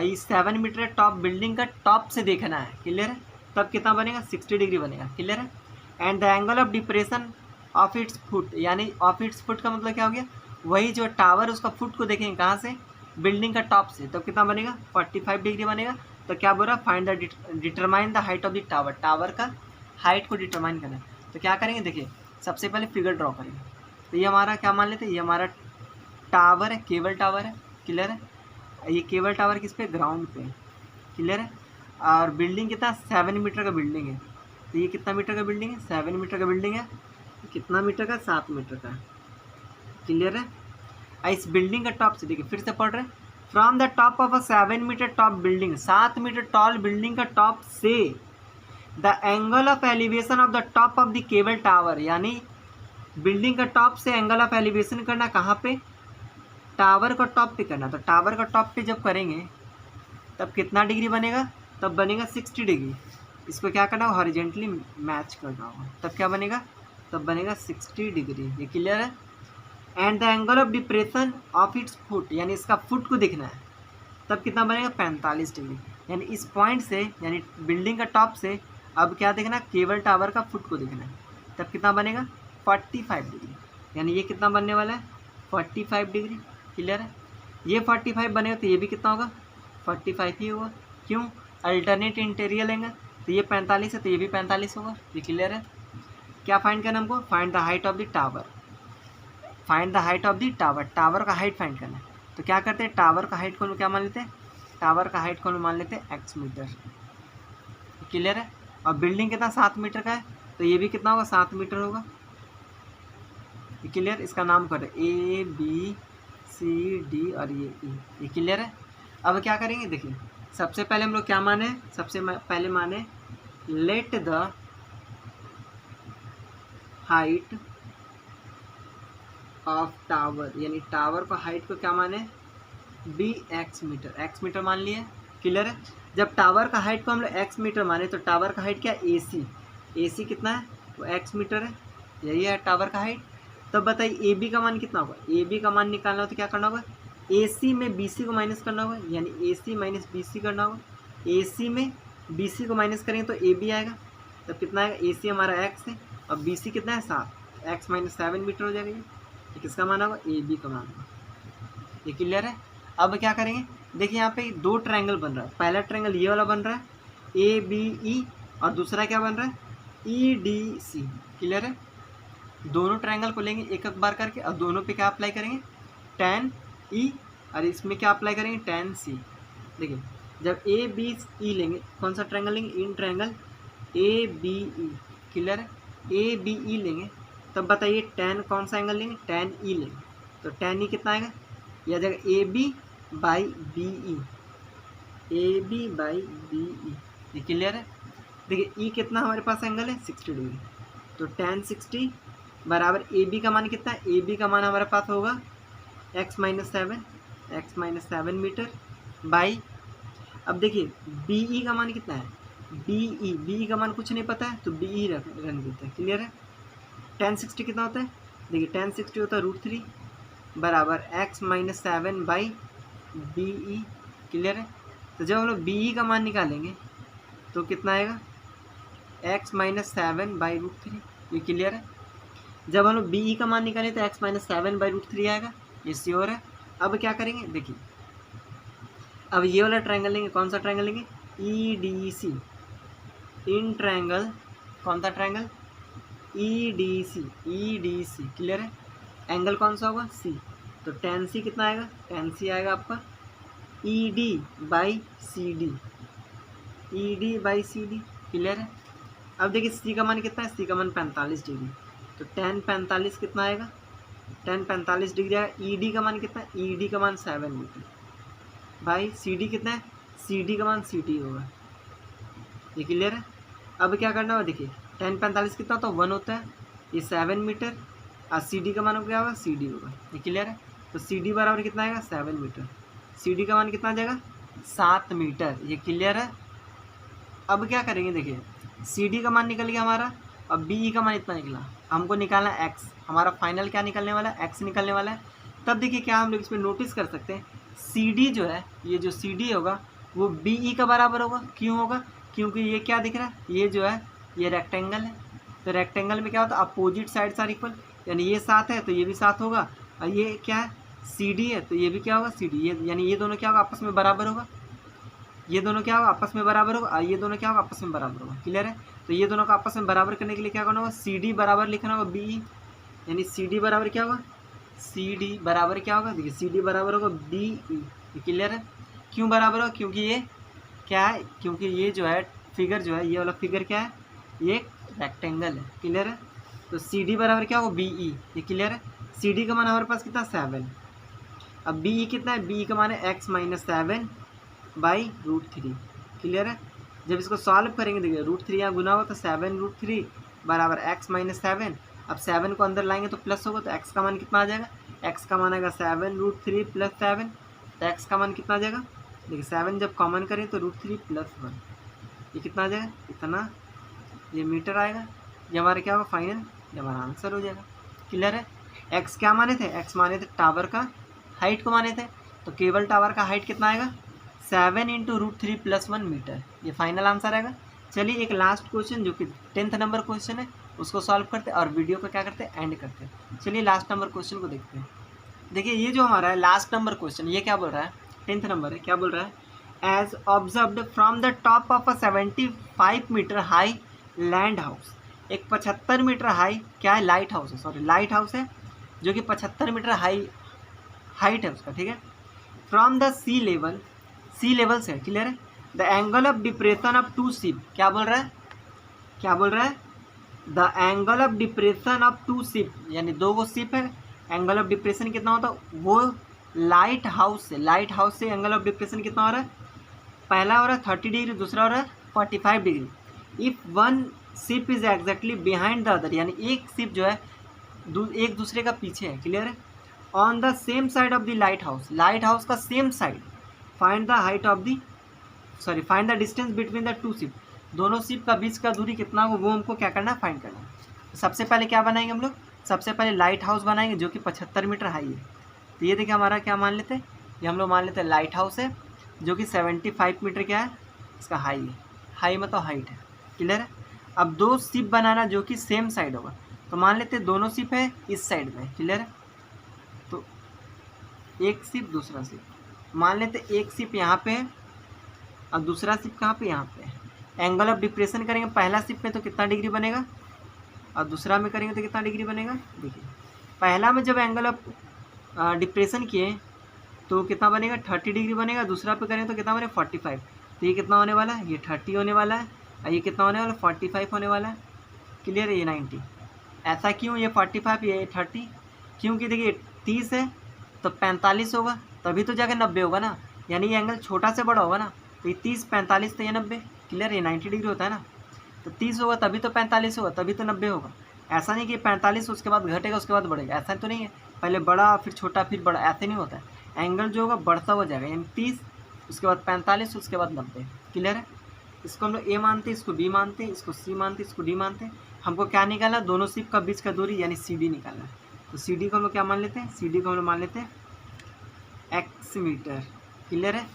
इस 7 मीटर टॉप बिल्डिंग का टॉप से देखना है। क्लियर है, तब कितना बनेगा 60 डिग्री बनेगा। क्लियर है, and the angle of depression of its foot, यानी ऑफ इट्स फुट का मतलब क्या हो गया, वही जो टावर उसका फुट को देखेंगे कहाँ से, बिल्डिंग का टॉप से, तो कितना बनेगा 45 डिग्री बनेगा। तो क्या बोल रहा है, find the determine the height of the tower, tower का हाइट को डिटरमाइन करना है। तो क्या करेंगे, देखिए सबसे पहले फिगर ड्रॉ करेंगे। तो ये हमारा क्या मान लेते हैं, ये हमारा टावर है, केबल टावर है। क्लियर है, ये केबल टावर किस पे, ग्राउंड पे। क्लियर है, और बिल्डिंग कितना 7 मीटर का बिल्डिंग है। तो ये कितना मीटर का बिल्डिंग है, 7 मीटर का बिल्डिंग है, कितना मीटर का 7 मीटर का। क्लियर है, इस बिल्डिंग का टॉप से, देखिए फिर से पढ़ रहे हैं, from the top of a 7 metre top building, 7 metre tall building का टॉप से the angle of elevation of the top of the cable tower, यानी बिल्डिंग का टॉप से एंगल ऑफ एलिवेशन करना कहाँ पे, टावर का टॉप पे करना। तो टावर का टॉप पे जब करेंगे तब कितना डिग्री बनेगा, तब बनेगा 60 डिग्री। इसको क्या करना होगा, हॉरिजॉन्टली मैच करना होगा, तब क्या बनेगा, तब बनेगा 60 डिग्री। ये क्लियर है, and the angle of depression of its foot, यानी इसका फुट को देखना है, तब कितना बनेगा 45 डिग्री। यानी इस पॉइंट से, यानी बिल्डिंग का टॉप से अब क्या देखना, केबल टावर का फुट को देखना है, तब कितना बनेगा 45 डिग्री। यानी ये कितना बनने वाला है 45 डिग्री। क्लियर है, ये 45 बनेगा तो ये भी कितना होगा 45 ही होगा। क्यों, अल्टरनेट इंटीरियर लेंगे तो ये 45 है तो ये भी 45 होगा। ये क्लियर है। क्या फाइंड करना हमको, find the height of the tower, find the height of the tower, tower का हाइट फाइंड करना है। तो क्या करते हैं, टावर का हाइट को हम क्या मान लेते हैं, टावर का हाइट को हम मान लेते हैं x मीटर। क्लियर है। और बिल्डिंग कितना 7 मीटर का है तो ये भी कितना होगा 7 मीटर होगा। क्लियर, इसका नाम करें A B C D और ये E। ये क्लियर है। अब क्या करेंगे, देखिए सबसे पहले हम लोग क्या माने, सबसे पहले माने let the height of tower, यानी टावर का हाइट को क्या माने be x metre, x metre मान लिए। क्लियर है। जब टावर का हाइट को हम लोग x मीटर माने तो टावर का हाइट क्या है AC कितना है वो x मीटर है, यही है टावर का हाइट। तब बताइए AB का मान कितना होगा, AB का मान निकालना हो तो क्या करना होगा, AC में BC को माइनस करना होगा, यानी AC माइनस BC करना होगा। AC में BC को माइनस करेंगे तो AB आएगा, तब कितना आएगा, AC हमारा x है और BC कितना है 7, x माइनस 7 मीटर हो जाएगा। ये किसका मान होगा, AB का मान होगा। ये क्लियर है। अब क्या करेंगे, देखिए यहाँ पे 2 ट्रायंगल बन रहा है, पहला ट्रायंगल ये वाला बन रहा है ABE और दूसरा क्या बन रहा है EDC। क्लियर है। दोनों ट्रायंगल को लेंगे एक एक बार करके और दोनों पे क्या अप्लाई करेंगे tan E और इसमें क्या अप्लाई करेंगे tan C। देखिए जब ABE लेंगे, कौन सा ट्रायंगल लेंगे, इन ट्रायंगल ABE। क्लियर है। ABE लेंगे तब बताइए tan कौन सा एंगल लेंगे, tan E लेंगे, तो tan E कितना आएगा, यह जगह AB by BE, AB by BE। ये क्लियर है। देखिए E कितना हमारे पास एंगल है 60 डिग्री, तो tan 60 बराबर AB का मान कितना है, AB का मान हमारे पास होगा x माइनस 7 मीटर बाई, अब देखिए BE का मान कितना है, BE का मान कुछ नहीं पता है तो BE रन देते हैं। क्लियर है। tan 60 कितना होता है, देखिए tan 60 होता है √3 बराबर x minus 7 by BE। Clear है। तो जब हम लोग BE का मान निकालेंगे तो कितना आएगा x माइनस 7 बाई √3। ये क्लियर है। जब हम लोग BE का मान निकालें तो x माइनस 7 बाई √3 आएगा, ये श्योर है। अब क्या करेंगे, देखिए अब ये वाला ट्रायंगल लेंगे, कौन सा ट्रायंगल लेंगे EDC, इन ट्रायंगल कौन सा ट्रायंगल EDC। क्लियर है। एंगल कौन सा होगा C, तो tan C कितना आएगा, tan C आएगा आपका ED by CD, ED by CD। Clear है। अब देखिए C का मान कितना है, C का मान 45 डिग्री, तो tan 45 कितना आएगा, tan 45 डिग्री आएगा। ED का मान कितना है, ED का मान 7 मीटर भाई CD कितना है, CD का मान CD होगा। ये क्लियर है। अब क्या करना होगा, देखिए tan 45 कितना होता है 1 होता है, ये 7 मीटर और CD का मान क्या होगा CD होगा। ये क्लियर है। तो CD बराबर कितना आएगा 7 मीटर, CD का मान कितना आ जाएगा 7 मीटर। ये क्लियर है। अब क्या करेंगे, देखिए CD का मान निकल गया हमारा और BE का मान इतना निकला, हमको निकालना है x, हमारा फाइनल क्या निकलने वाला है x निकलने वाला है। तब देखिए क्या हम लोग इसमें नोटिस कर सकते हैं, CD जो है, ये जो CD होगा वो BE का बराबर होगा। क्यों होगा, क्योंकि ये क्या दिख रहा है, ये जो है ये रेक्टेंगल है, तो रेक्टेंगल में क्या होता है अपोजिट साइड्स आर इक्वल, यानी ये 7 है तो ये भी 7 होगा, और ये क्या है CD है तो ये भी क्या होगा CD, ये यानी ये दोनों क्या होगा आपस में बराबर होगा, ये दोनों क्या होगा आपस में बराबर होगा और ये दोनों क्या होगा आपस में बराबर होगा। क्लियर है। तो ये दोनों को आपस में बराबर करने के लिए क्या करना होगा, CD बराबर लिखना होगा BE, यानी CD बराबर क्या होगा, CD बराबर क्या होगा, देखिए CD बराबर होगा BE। क्लियर है। क्यों बराबर होगा, क्योंकि ये क्या है, क्योंकि ये जो है फिगर जो है, ये वाला फिगर क्या है, ये एक रेक्टेंगल है। क्लियर है। तो CD बराबर क्या होगा BE। ये क्लियर है। CD का मान हमारे पास कितना 7, अब BE कितना है, BE का मान है x माइनस 7 बाई √3। क्लियर है। जब इसको सॉल्व करेंगे, देखिए √3 यहाँ गुना होगा तो 7 √3 बराबर x माइनस 7, अब 7 को अंदर लाएंगे तो प्लस होगा, तो x का मान कितना आ जाएगा, x का मान आएगा 7 √3 प्लस 7, तो x का मान कितना आ जाएगा, देखिए 7 जब कॉमन करें तो √3 प्लस 1, ये कितना आ जाएगा, इतना, ये मीटर आएगा। ये हमारा क्या होगा फाइनल, ये हमारा आंसर हो जाएगा। क्लियर है। एक्स क्या माने थे, एक्स माने थे टावर का हाइट को माने थे, तो केबल टावर का हाइट कितना आएगा 7 × √3 + 1 मीटर, ये फाइनल आंसर आएगा। चलिए एक लास्ट क्वेश्चन जो कि 10th नंबर क्वेश्चन है उसको सॉल्व करते हैं और वीडियो को क्या करते हैं एंड करते हैं। चलिए लास्ट नंबर क्वेश्चन को देखते हैं। देखिए ये जो हमारा है लास्ट नंबर क्वेश्चन, ये क्या बोल रहा है 10th नंबर है, क्या बोल रहा है, as observed from the top of a 75 metre high land house, एक 75 मीटर हाई क्या है लाइट हाउस है, सॉरी लाइट हाउस है जो कि 75 मीटर हाइट है उसका, ठीक है, फ्रॉम द सी लेवल से, क्लियर है, the angle of depression of 2 ship, क्या बोल रहा है, क्या बोल रहा है, the angle of depression of 2 ship, यानी 2 शिप है, एंगल ऑफ डिप्रेशन कितना होता है वो लाइट हाउस से एंगल ऑफ डिप्रेशन कितना हो रहा है, पहला हो रहा है 30 डिग्री, दूसरा हो रहा है 45 degree. If one ship is exactly behind the other, यानी एक शिप जो है एक दूसरे का पीछे है, क्लियर है, on the same side of the lighthouse का same side, find the distance between the 2 ship, दोनों शिप का बीच का दूरी कितना हो वो हमको क्या करना है फाइंड करना है। सबसे पहले क्या बनाएंगे हम लोग, सबसे पहले लाइट हाउस बनाएंगे जो कि 75 मीटर हाई है, तो ये देखिए हमारा क्या मान लेते हैं, ये हम लोग मान लेते हैं लाइट हाउस है जो कि 75 मीटर क्या है इसका हाई है, हाई मतलब हाइट है, क्लियर है। अब 2 शिप बनाना जो कि सेम साइड होगा, तो मान लेते हैं दोनों शिप है इस साइड में, क्लियर है, तो एक शिप दूसरा शिप, मान लेते एक शिप यहाँ पे है और दूसरा शिप कहाँ पे यहाँ पे है, एंगल ऑफ डिप्रेशन करेंगे पहला शिप में तो कितना डिग्री बनेगा और दूसरा में करेंगे तो कितना डिग्री बनेगा, देखिए पहला में जब एंगल ऑफ डिप्रेशन किए तो कितना बनेगा 30 डिग्री बनेगा, दूसरा पे करेंगे तो कितना बनेगा 45, तो ये कितना होने वाला है, ये 30 होने वाला है और ये कितना होने वाला है 45 होने वाला है, क्लियर है, ये 90। ऐसा क्यों, ये 45 ये 30, क्योंकि देखिए 30 है तो 45 होगा तभी तो जाकर 90 होगा ना, यानी ये एंगल छोटा से बड़ा होगा ना, तो ये 30 45 तो ये 90, क्लियर है, 90 डिग्री होता है ना, तो 30 होगा तभी तो 45 होगा तभी तो 90 होगा। ऐसा नहीं कि 45 उसके बाद घटेगा उसके बाद बढ़ेगा, ऐसा तो नहीं है, पहले बड़ा फिर छोटा फिर बड़ा, ऐसे नहीं होता है, एंगल जो होगा बढ़ता हुआ जाएगा, यानी 30 उसके बाद 45 उसके बाद 90, क्लियर है। इसको हम लोग ए मानते हैं, इसको बी मानते हैं, इसको सी मानते हैं, इसको डी मानते हैं। हमको क्या निकालना, दोनों शिप का बीच का दूरी यानी सी डी निकालना है, तो सी डी को हम लोग क्या मान लेते हैं, सी डी को हम लोग मान लेते हैं एक्स मीटर, क्लियर है,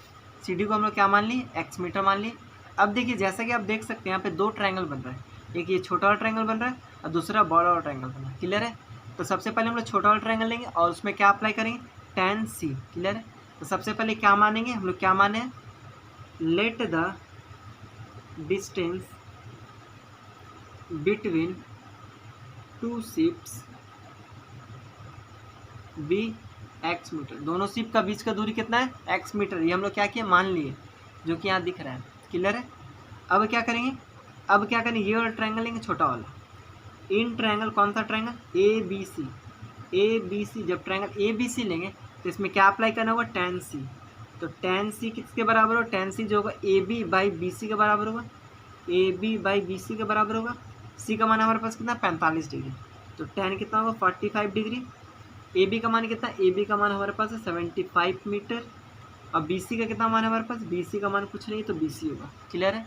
सी डी को हम लोग क्या मान लिए एक्स मीटर मान लिए। अब देखिए जैसा कि आप देख सकते हैं यहाँ पे 2 ट्रायंगल बन रहा है, एक ये छोटा वाला ट्रायंगल बन रहा है और दूसरा बड़ा वाला ट्रायंगल बन रहा है, क्लियर है। तो सबसे पहले हम लोग छोटा वाला ट्रायंगल लेंगे और उसमें क्या अप्लाई करेंगे tan c, क्लियर है। तो सबसे पहले क्या मानेंगे हम लोग, क्या माने हैं, let the distance between 2 ships be x metre, दोनों शिप का बीच का दूरी कितना है एक्स मीटर, ये हम लोग क्या किए मान लिए जो कि यहाँ दिख रहा है, क्लियर है। अब क्या करेंगे, अब क्या करेंगे, ये वाला ट्रायंगल लेंगे छोटा वाला, इन ट्रायंगल कौन सा ट्रायंगल ए बी सी, जब ट्रायंगल ए बी सी लेंगे तो इसमें क्या अप्लाई करना होगा tan c, तो tan c किसके बराबर होगा, tan c जो होगा A B by B C के बराबर होगा, A B by B C के बराबर होगा। c का मान हमारे पास कितना 45 डिग्री, तो tan कितना होगा 45 डिग्री, ए बी का मान कितना, ए बी का मान हमारे पास है 75 मीटर और बी सी का कितना मान है हमारे पास, बी सी का मान कुछ नहीं तो बी सी होगा, क्लियर है।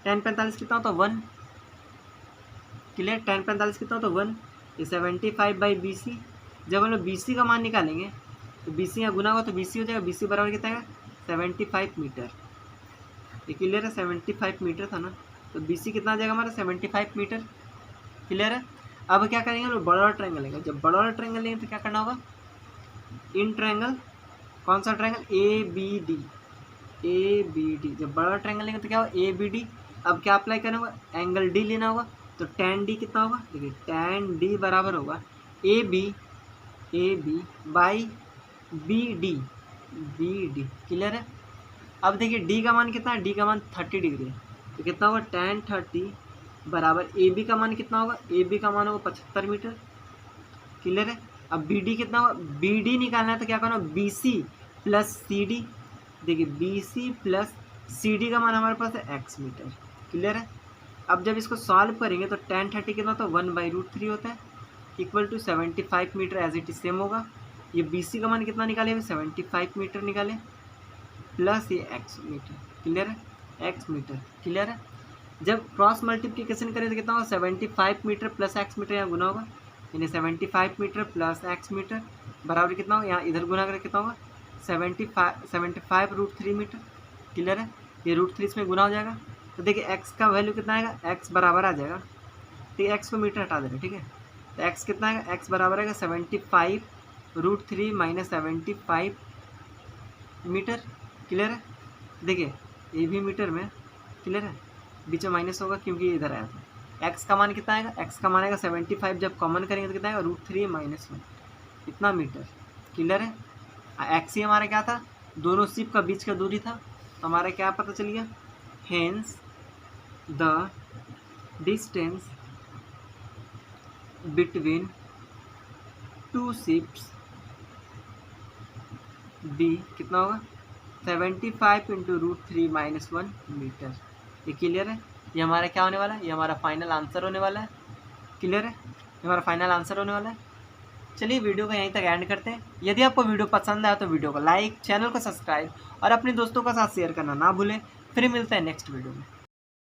tan 45 कितना होता है 1, क्लियर, tan 45 कितना होता है 1, ये 75 बाई बी सी, जब हम लोग बी सी का मान निकालेंगे तो बी सी यहाँ गुना होगा तो बी सी हो जाएगा, बी सी बराबर कितना है 75 मीटर, ये क्लियर है, 75 मीटर था ना, तो बी सी कितना आ जाएगा हमारा 75 मीटर, क्लियर है। अब क्या करेंगे हम लोग बड़ा वाला ट्रायंगल लेंगे, जब बड़ा वाला ट्रायंगल लेंगे तो क्या करना होगा, इन ट्रायंगल कौन सा ट्रायंगल ए बी डी, जब बड़ा ट्रायंगल लेंगे तो क्या होगा ए बी डी। अब क्या अप्लाई करना होगा, एंगल डी लेना होगा, तो tan डी कितना होगा, देखिए tan डी बराबर होगा A B by B D, clear है। अब देखिए डी का मान कितना है, डी का मान 30 डिग्री है, तो कितना होगा tan 30 बराबर ए बी का मान कितना होगा, ए बी का मान होगा 75 मीटर, क्लियर है। अब बी डी कितना होगा, बी डी निकालना है तो क्या करना, B C plus C D, देखिए B C plus C D का मान हमारे पास है एक्स मीटर, क्लियर है। अब जब इसको सॉल्व करेंगे तो tan 30 कितना होता है 1/√3 होता है, equal to 75 metre as it is same होगा। ये बी सी का मान कितना निकाले, 75 मीटर निकाले प्लस ये एक्स मीटर, क्लियर है, एक्स मीटर, क्लियर है। जब क्रॉस मल्टीप्लिकेशन करें तो कितना होगा 75 मीटर प्लस एक्स मीटर यहाँ गुना होगा, यानी 75 मीटर प्लस x मीटर बराबर कितना होगा, यहाँ इधर गुना करके कितना होगा 75 √3 मीटर। क्लियर है, ये √3 इसमें गुना हो जाएगा। तो देखिए x का वैल्यू कितना आएगा, x बराबर आ जाएगा, तो x को मीटर हटा देना, ठीक है। तो x कितना आएगा, x बराबर आएगा 75 √3 माइनस 75 मीटर। क्लियर है, देखिए ये भी मीटर में, क्लियर है, बीच में माइनस होगा क्योंकि ये इधर आया था। x का मान कितना आएगा, x का मान आएगा 75, जब कॉमन करेंगे तो कितना आएगा √3 माइनस 1, इतना मीटर। क्लियर है, x ही हमारा क्या था, दोनों शिप का बीच का दूरी था, तो हमारा क्या पता चल गया, hence the distance between two ships be कितना होगा 75 इंटू √3 माइनस 1 मीटर। ये क्लियर है, ये हमारा क्या होने वाला है, ये हमारा फाइनल आंसर होने वाला है। क्लियर है, ये हमारा फाइनल आंसर होने वाला है। चलिए वीडियो को यहीं तक एंड करते हैं। यदि आपको वीडियो पसंद आया तो वीडियो को लाइक, चैनल को सब्सक्राइब और अपने दोस्तों के साथ शेयर करना ना भूलें। फिर मिलते हैं नेक्स्ट वीडियो में।